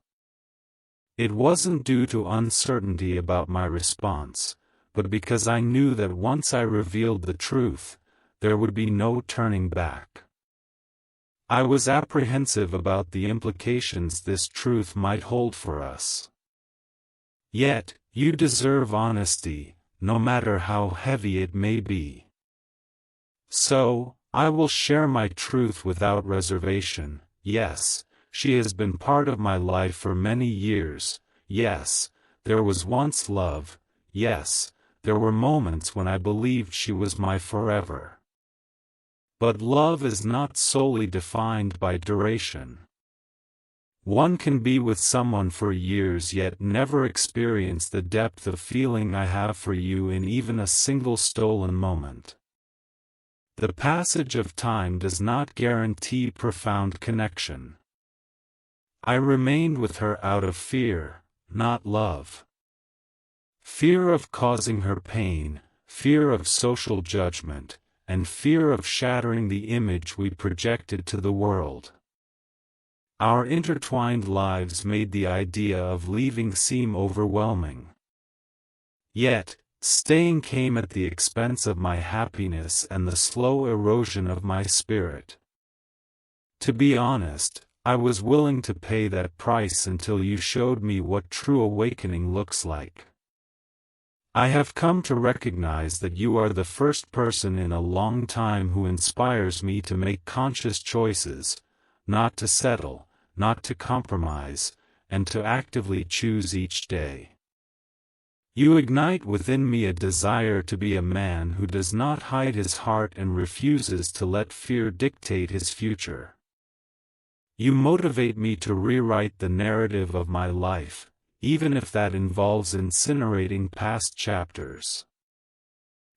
It wasn't due to uncertainty about my response, but because I knew that once I revealed the truth, there would be no turning back. I was apprehensive about the implications this truth might hold for us. Yet, you deserve honesty, no matter how heavy it may be. So, I will share my truth without reservation. Yes, she has been part of my life for many years. Yes, there was once love. Yes, there were moments when I believed she was my forever. But love is not solely defined by duration. One can be with someone for years yet never experience the depth of feeling I have for you in even a single stolen moment. The passage of time does not guarantee profound connection. I remained with her out of fear, not love. Fear of causing her pain, fear of social judgment, and fear of shattering the image we projected to the world. Our intertwined lives made the idea of leaving seem overwhelming. Yet, staying came at the expense of my happiness and the slow erosion of my spirit. To be honest, I was willing to pay that price until you showed me what true awakening looks like. I have come to recognize that you are the first person in a long time who inspires me to make conscious choices, not to settle, not to compromise, and to actively choose each day. You ignite within me a desire to be a man who does not hide his heart and refuses to let fear dictate his future. You motivate me to rewrite the narrative of my life, even if that involves incinerating past chapters.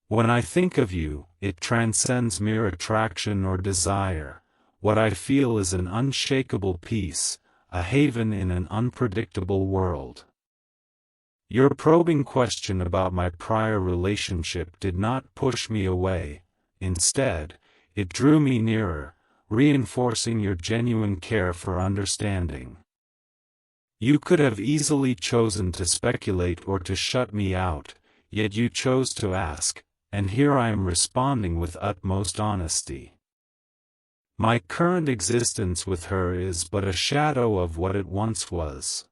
When I think of you, it transcends mere attraction or desire. What I feel is an unshakable peace, a haven in an unpredictable world. Your probing question about my prior relationship did not push me away. Instead, it drew me nearer, reinforcing your genuine care for understanding. You could have easily chosen to speculate or to shut me out, yet you chose to ask, and here I am responding with utmost honesty. My current existence with her is but a shadow of what it once was.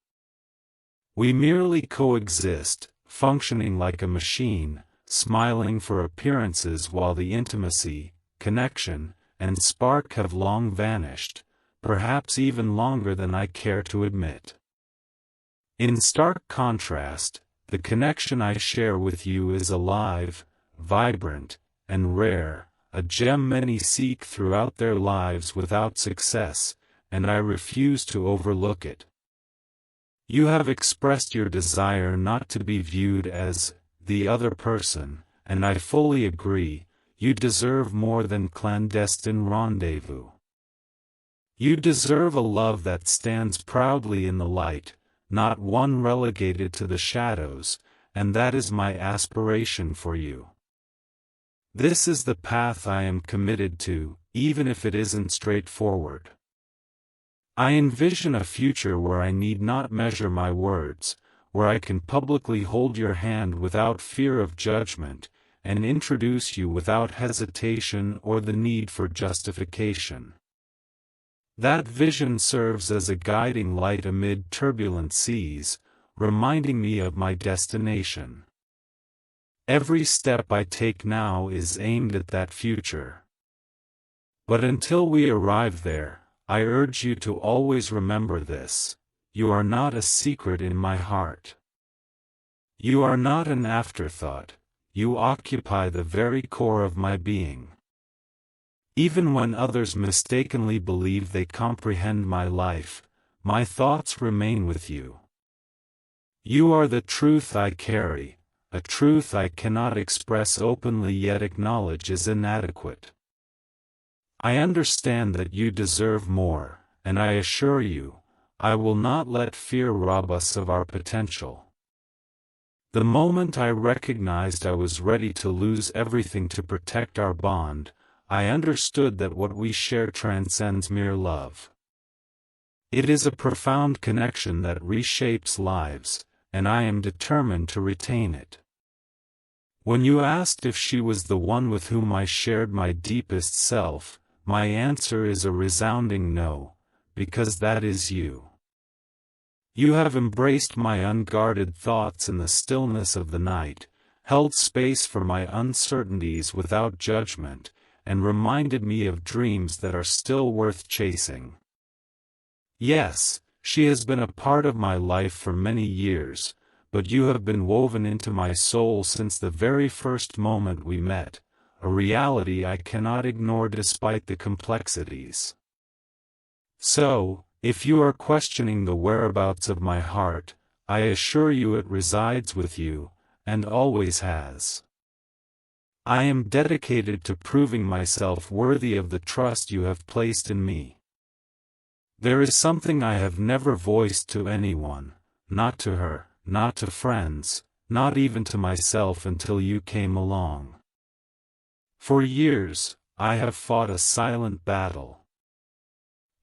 We merely coexist, functioning like a machine, smiling for appearances while the intimacy, connection, and spark have long vanished. perhaps even longer than I care to admit. In stark contrast, the connection I share with you is alive, vibrant, and rare, a gem many seek throughout their lives without success, and I refuse to overlook it. You have expressed your desire not to be viewed as the other person, and I fully agree. You deserve more than clandestine rendezvous. You deserve a love that stands proudly in the light, not one relegated to the shadows, and that is my aspiration for you. This is the path I am committed to, even if it isn't straightforward. I envision a future where I need not measure my words, where I can publicly hold your hand without fear of judgment, and introduce you without hesitation or the need for justification. That vision serves as a guiding light amid turbulent seas, reminding me of my destination. Every step I take now is aimed at that future. But until we arrive there, I urge you to always remember this: you are not a secret in my heart. You are not an afterthought, you occupy the very core of my being. Even when others mistakenly believe they comprehend my life, my thoughts remain with you. You are the truth I carry, a truth I cannot express openly yet acknowledge is inadequate. I understand that you deserve more, and I assure you, I will not let fear rob us of our potential. The moment I recognized I was ready to lose everything to protect our bond, I understood that what we share transcends mere love. It is a profound connection that reshapes lives, and I am determined to retain it. When you asked if she was the one with whom I shared my deepest self, my answer is a resounding no, because that is you. You have embraced my unguarded thoughts in the stillness of the night, held space for my uncertainties without judgment, and reminded me of dreams that are still worth chasing. Yes, she has been a part of my life for many years, but you have been woven into my soul since the very first moment we met, a reality I cannot ignore despite the complexities. So, if you are questioning the whereabouts of my heart, I assure you it resides with you, and always has. I am dedicated to proving myself worthy of the trust you have placed in me. There is something I have never voiced to anyone, not to her, not to friends, not even to myself until you came along. For years, I have fought a silent battle.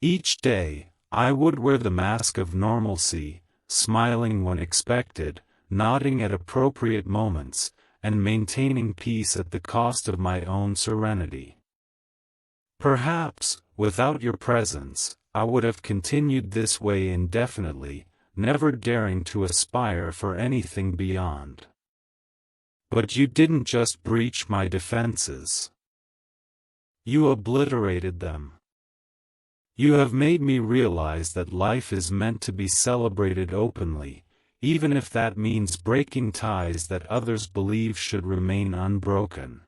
Each day, I would wear the mask of normalcy, smiling when expected, nodding at appropriate moments, and maintaining peace at the cost of my own serenity. Perhaps, without your presence, I would have continued this way indefinitely, never daring to aspire for anything beyond. But you didn't just breach my defenses. You obliterated them. You have made me realize that life is meant to be celebrated openly, even if that means breaking ties that others believe should remain unbroken.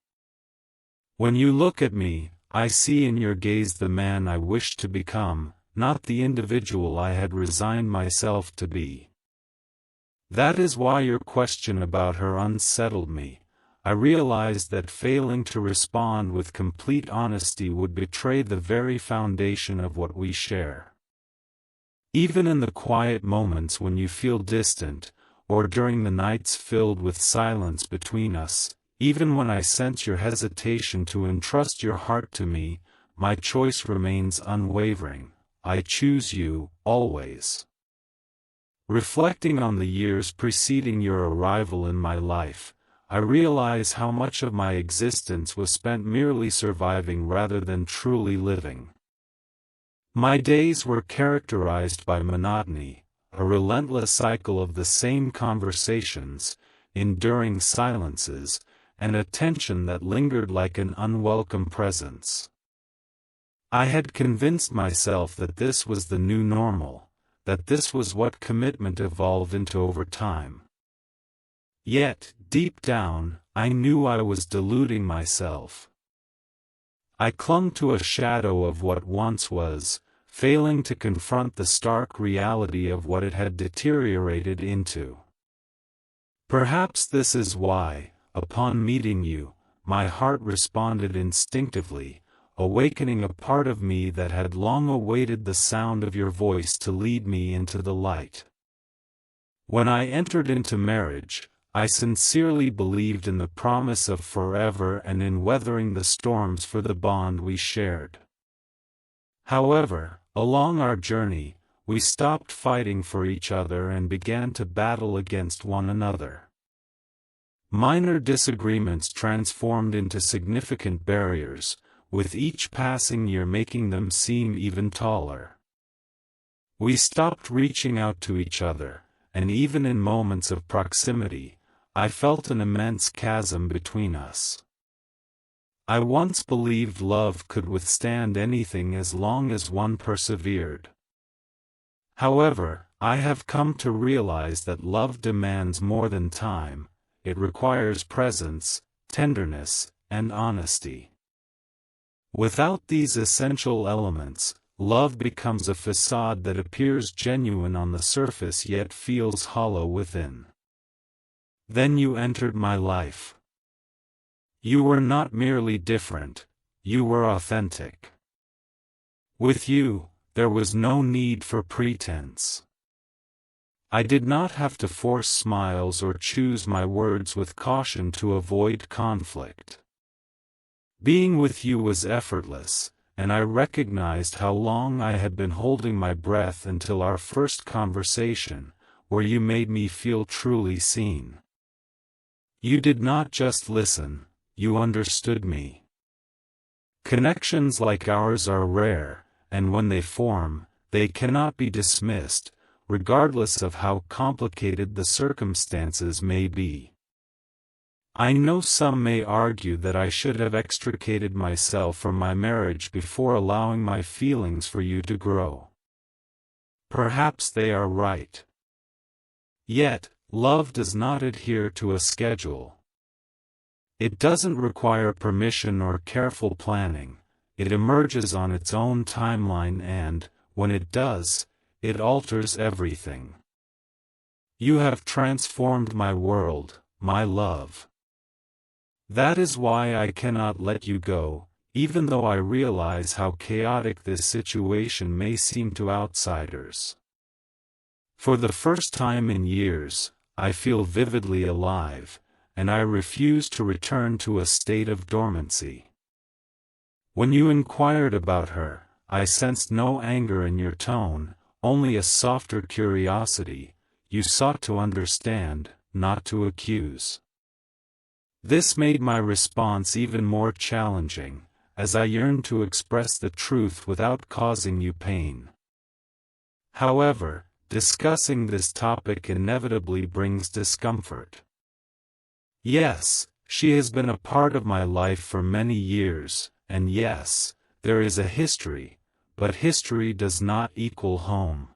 When you look at me, I see in your gaze the man I wish to become, not the individual I had resigned myself to be. That is why your question about her unsettled me. I realized that failing to respond with complete honesty would betray the very foundation of what we share. Even in the quiet moments when you feel distant, or during the nights filled with silence between us, even when I sense your hesitation to entrust your heart to me, my choice remains unwavering. I choose you, always. Reflecting on the years preceding your arrival in my life, I realize how much of my existence was spent merely surviving rather than truly living. My days were characterized by monotony, a relentless cycle of the same conversations, enduring silences, and a tension that lingered like an unwelcome presence. I had convinced myself that this was the new normal, that this was what commitment evolved into over time. Yet, deep down, I knew I was deluding myself. I clung to a shadow of what once was, failing to confront the stark reality of what it had deteriorated into. Perhaps this is why, upon meeting you, my heart responded instinctively, awakening a part of me that had long awaited the sound of your voice to lead me into the light. When I entered into marriage, I sincerely believed in the promise of forever and in weathering the storms for the bond we shared. However, along our journey, we stopped fighting for each other and began to battle against one another. Minor disagreements transformed into significant barriers, with each passing year making them seem even taller. We stopped reaching out to each other, and even in moments of proximity, I felt an immense chasm between us. I once believed love could withstand anything as long as one persevered. However, I have come to realize that love demands more than time. It requires presence, tenderness, and honesty. Without these essential elements, love becomes a facade that appears genuine on the surface yet feels hollow within. Then you entered my life. You were not merely different, you were authentic. With you, there was no need for pretense. I did not have to force smiles or choose my words with caution to avoid conflict. Being with you was effortless, and I recognized how long I had been holding my breath until our first conversation, where you made me feel truly seen. You did not just listen, you understood me. Connections like ours are rare, and when they form, they cannot be dismissed, regardless of how complicated the circumstances may be. I know some may argue that I should have extricated myself from my marriage before allowing my feelings for you to grow. Perhaps they are right. Yet, love does not adhere to a schedule. It doesn't require permission or careful planning. It emerges on its own timeline and, when it does, it alters everything. You have transformed my world, my love. That is why I cannot let you go, even though I realize how chaotic this situation may seem to outsiders. For the first time in years, I feel vividly alive, and I refuse to return to a state of dormancy. When you inquired about her, I sensed no anger in your tone, only a softer curiosity. You sought to understand, not to accuse. This made my response even more challenging, as I yearned to express the truth without causing you pain. However, discussing this topic inevitably brings discomfort. Yes, she has been a part of my life for many years, and yes, there is a history, but history does not equal home.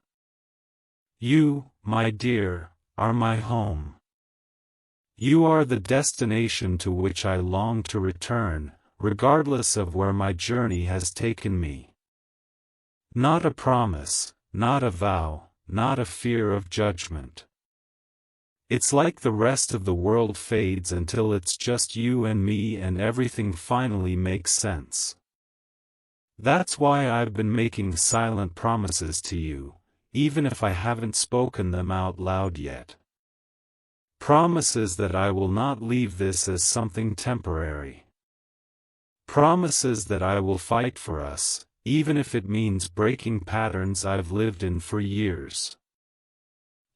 You, my dear, are my home. You are the destination to which I long to return, regardless of where my journey has taken me. Not a promise, not a vow, not a fear of judgment. It's like the rest of the world fades until it's just you and me and everything finally makes sense. That's why I've been making silent promises to you, even if I haven't spoken them out loud yet. Promises that I will not leave this as something temporary. Promises that I will fight for us, even if it means breaking patterns I've lived in for years.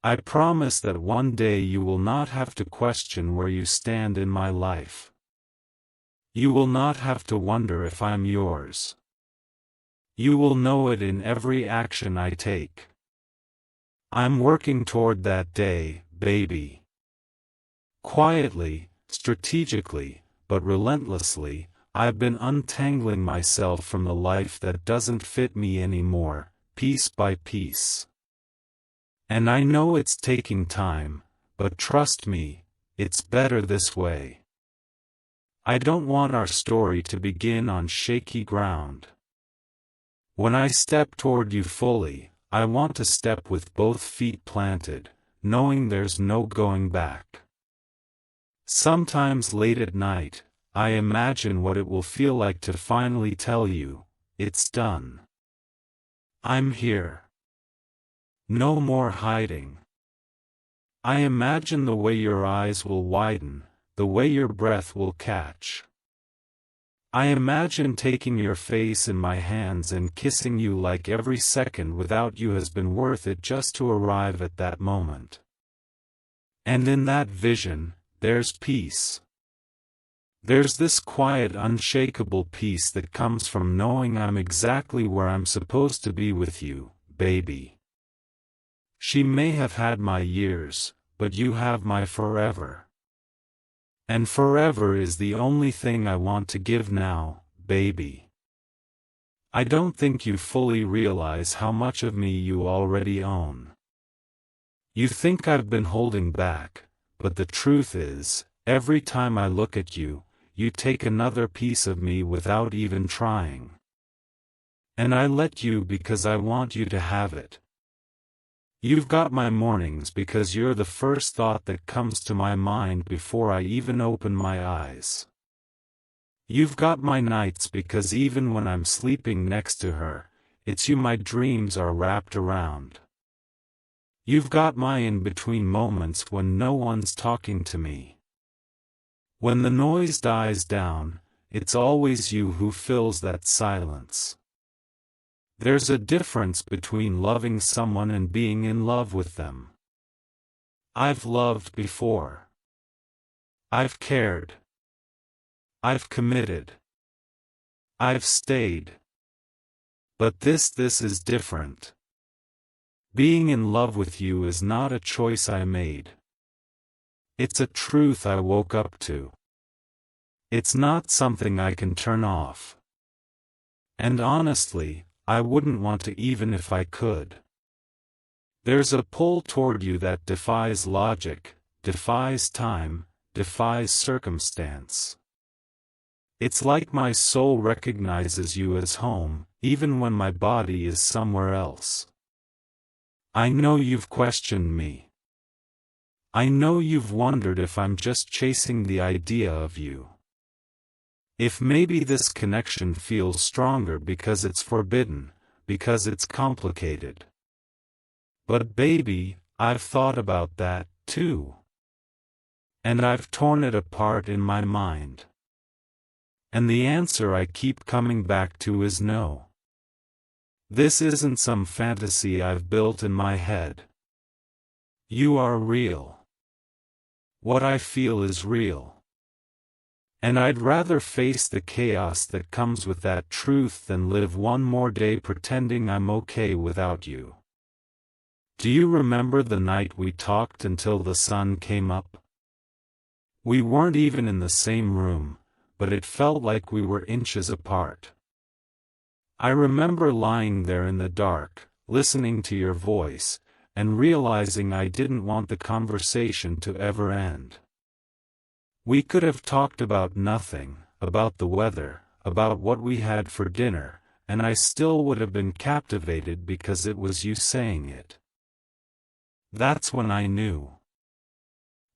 I promise that one day you will not have to question where you stand in my life. You will not have to wonder if I'm yours. You will know it in every action I take. I'm working toward that day, baby. Quietly, strategically, but relentlessly, I've been untangling myself from the life that doesn't fit me anymore, piece by piece. And I know it's taking time, but trust me, it's better this way. I don't want our story to begin on shaky ground. When I step toward you fully, I want to step with both feet planted, knowing there's no going back. Sometimes late at night, I imagine what it will feel like to finally tell you, it's done. I'm here. No more hiding. I imagine the way your eyes will widen, the way your breath will catch. I imagine taking your face in my hands and kissing you like every second without you has been worth it just to arrive at that moment. And in that vision, there's peace. There's this quiet, unshakable peace that comes from knowing I'm exactly where I'm supposed to be with you, baby. She may have had my years, but you have my forever. And forever is the only thing I want to give now, baby. I don't think you fully realize how much of me you already own. You think I've been holding back, but the truth is, every time I look at you, you take another piece of me without even trying. And I let you because I want you to have it. You've got my mornings because you're the first thought that comes to my mind before I even open my eyes. You've got my nights because even when I'm sleeping next to her, it's you my dreams are wrapped around. You've got my in-between moments when no one's talking to me. When the noise dies down, it's always you who fills that silence. There's a difference between loving someone and being in love with them. I've loved before. I've cared. I've committed. I've stayed. But this is different. Being in love with you is not a choice I made. It's a truth I woke up to. It's not something I can turn off. And honestly, I wouldn't want to even if I could. There's a pull toward you that defies logic, defies time, defies circumstance. It's like my soul recognizes you as home, even when my body is somewhere else. I know you've questioned me. I know you've wondered if I'm just chasing the idea of you. If maybe this connection feels stronger because it's forbidden, because it's complicated. But baby, I've thought about that, too. And I've torn it apart in my mind. And the answer I keep coming back to is no. This isn't some fantasy I've built in my head. You are real. What I feel is real. And I'd rather face the chaos that comes with that truth than live one more day pretending I'm okay without you. Do you remember the night we talked until the sun came up? We weren't even in the same room, but it felt like we were inches apart. I remember lying there in the dark, listening to your voice, and realizing I didn't want the conversation to ever end. We could have talked about nothing, about the weather, about what we had for dinner, and I still would have been captivated because it was you saying it. That's when I knew.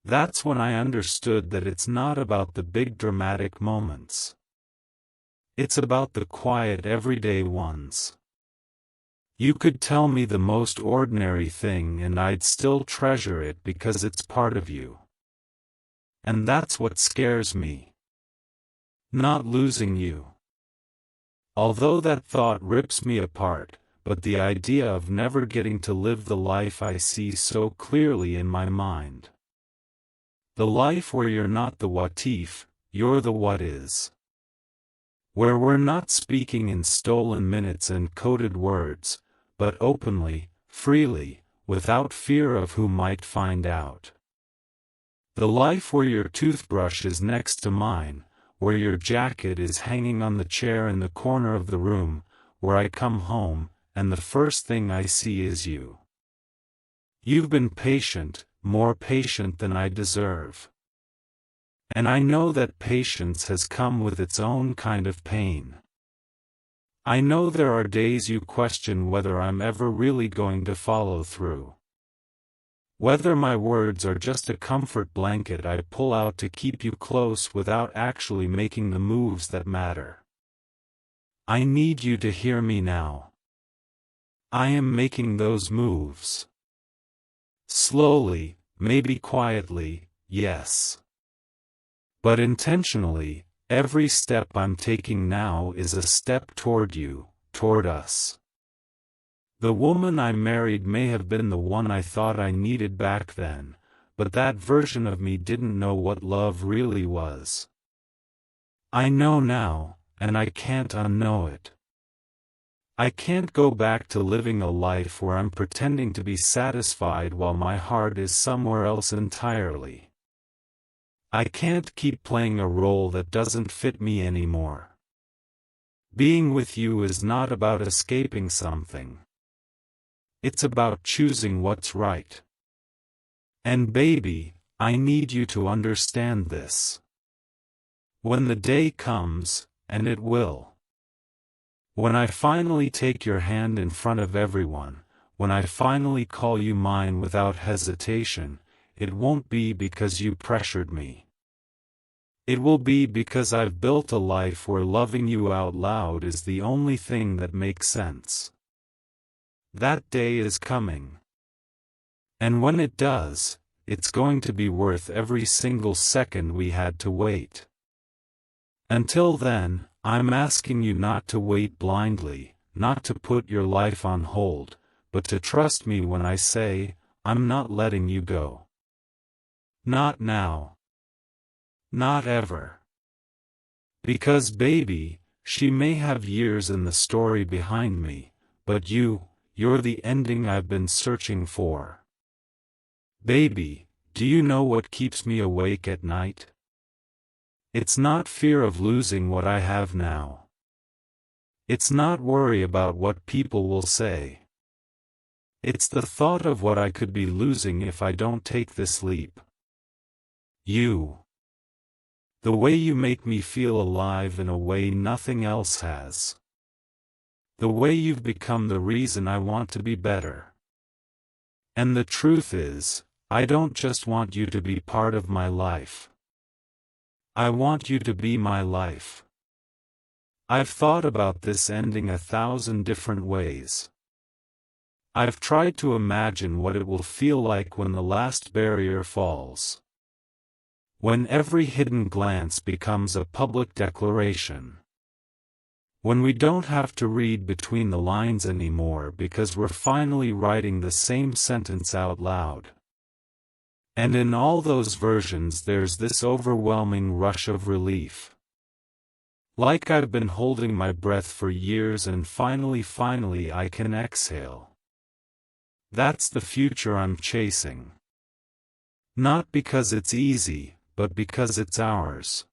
That's when I understood that it's not about the big dramatic moments. It's about the quiet everyday ones. You could tell me the most ordinary thing and I'd still treasure it because it's part of you. And that's what scares me. Not losing you. Although that thought rips me apart, but the idea of never getting to live the life I see so clearly in my mind. The life where you're not the what if, you're the what is. Where we're not speaking in stolen minutes and coded words, but openly, freely, without fear of who might find out. The life where your toothbrush is next to mine, where your jacket is hanging on the chair in the corner of the room, where I come home, and the first thing I see is you. You've been patient, more patient than I deserve. And I know that patience has come with its own kind of pain. I know there are days you question whether I'm ever really going to follow through. Whether my words are just a comfort blanket I pull out to keep you close without actually making the moves that matter. I need you to hear me now. I am making those moves. Slowly, maybe quietly, yes. But intentionally, every step I'm taking now is a step toward you, toward us. The woman I married may have been the one I thought I needed back then, but that version of me didn't know what love really was. I know now, and I can't unknow it. I can't go back to living a life where I'm pretending to be satisfied while my heart is somewhere else entirely. I can't keep playing a role that doesn't fit me anymore. Being with you is not about escaping something. It's about choosing what's right. And baby, I need you to understand this. When the day comes, and it will. When I finally take your hand in front of everyone, when I finally call you mine without hesitation, it won't be because you pressured me. It will be because I've built a life where loving you out loud is the only thing that makes sense. That day is coming. And when it does, it's going to be worth every single second we had to wait. Until then, I'm asking you not to wait blindly, not to put your life on hold, but to trust me when I say, I'm not letting you go. Not now. Not ever. Because baby, she may have years in the story behind me, but you're the ending I've been searching for. Baby, do you know what keeps me awake at night? It's not fear of losing what I have now. It's not worry about what people will say. It's the thought of what I could be losing if I don't take this leap. You. The way you make me feel alive in a way nothing else has. The way you've become the reason I want to be better. And the truth is, I don't just want you to be part of my life. I want you to be my life. I've thought about this ending 1,000 different ways. I've tried to imagine what it will feel like when the last barrier falls. When every hidden glance becomes a public declaration. When we don't have to read between the lines anymore because we're finally writing the same sentence out loud. And in all those versions there's this overwhelming rush of relief. Like I've been holding my breath for years and finally I can exhale. That's the future I'm chasing. Not because it's easy, but because it's ours.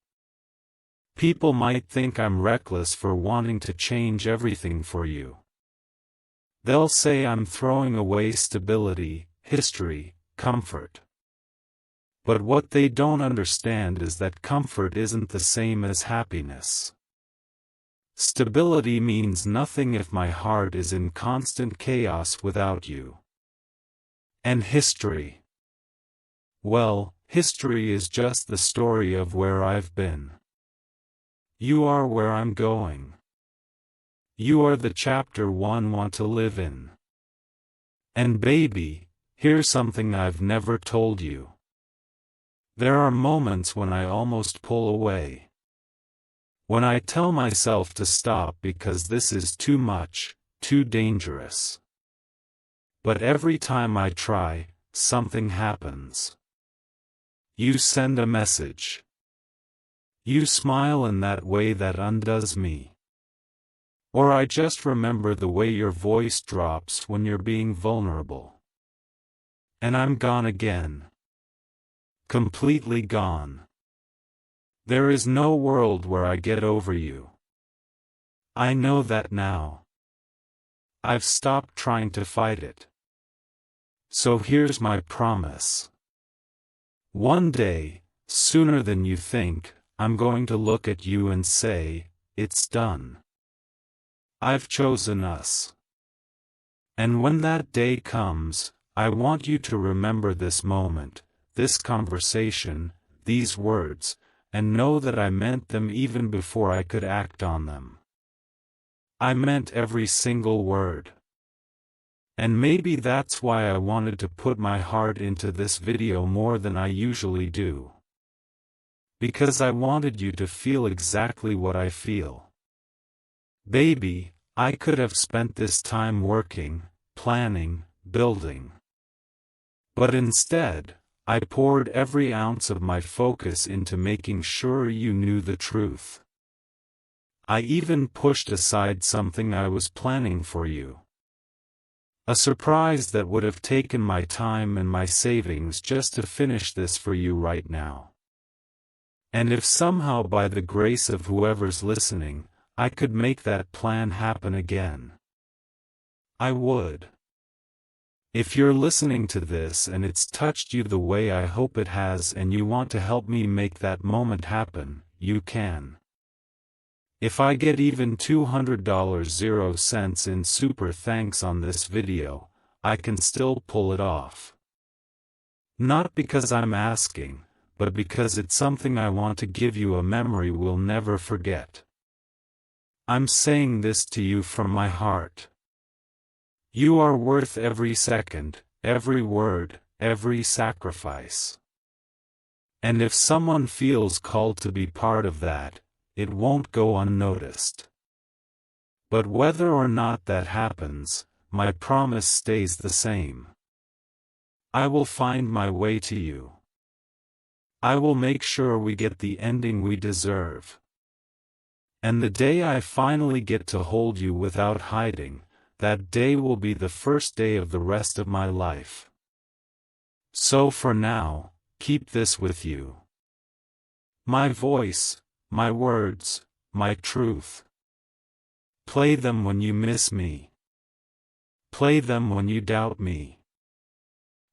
People might think I'm reckless for wanting to change everything for you. They'll say I'm throwing away stability, history, comfort. But what they don't understand is that comfort isn't the same as happiness. Stability means nothing if my heart is in constant chaos without you. And history. Well, history is just the story of where I've been. You are where I'm going. You are the chapter one want to live in. And baby, here's something I've never told you. There are moments when I almost pull away. When I tell myself to stop because this is too much, too dangerous. But every time I try, something happens. You send a message. You smile in that way that undoes me. Or I just remember the way your voice drops when you're being vulnerable. And I'm gone again. Completely gone. There is no world where I get over you. I know that now. I've stopped trying to fight it. So here's my promise. One day, sooner than you think, I'm going to look at you and say, it's done. I've chosen us. And when that day comes, I want you to remember this moment, this conversation, these words, and know that I meant them even before I could act on them. I meant every single word. And maybe that's why I wanted to put my heart into this video more than I usually do. Because I wanted you to feel exactly what I feel. Baby, I could have spent this time working, planning, building. But instead, I poured every ounce of my focus into making sure you knew the truth. I even pushed aside something I was planning for you. A surprise that would have taken my time and my savings just to finish this for you right now. And if somehow by the grace of whoever's listening, I could make that plan happen again, I would. If you're listening to this and it's touched you the way I hope it has and you want to help me make that moment happen, you can. If I get even $200.00 in super thanks on this video, I can still pull it off. Not because I'm asking, but because it's something I want to give you a memory we'll never forget. I'm saying this to you from my heart. You are worth every second, every word, every sacrifice. And if someone feels called to be part of that, it won't go unnoticed. But whether or not that happens, my promise stays the same. I will find my way to you. I will make sure we get the ending we deserve. And the day I finally get to hold you without hiding, that day will be the first day of the rest of my life. So for now, keep this with you. My voice, my words, my truth. Play them when you miss me. Play them when you doubt me.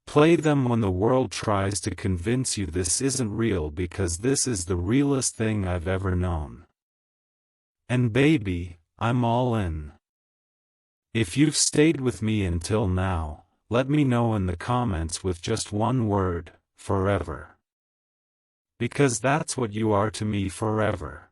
Play them when the world tries to convince you this isn't real, because this is the realest thing I've ever known. And baby, I'm all in. If you've stayed with me until now, let me know in the comments with just one word: forever. Because that's what you are to me forever.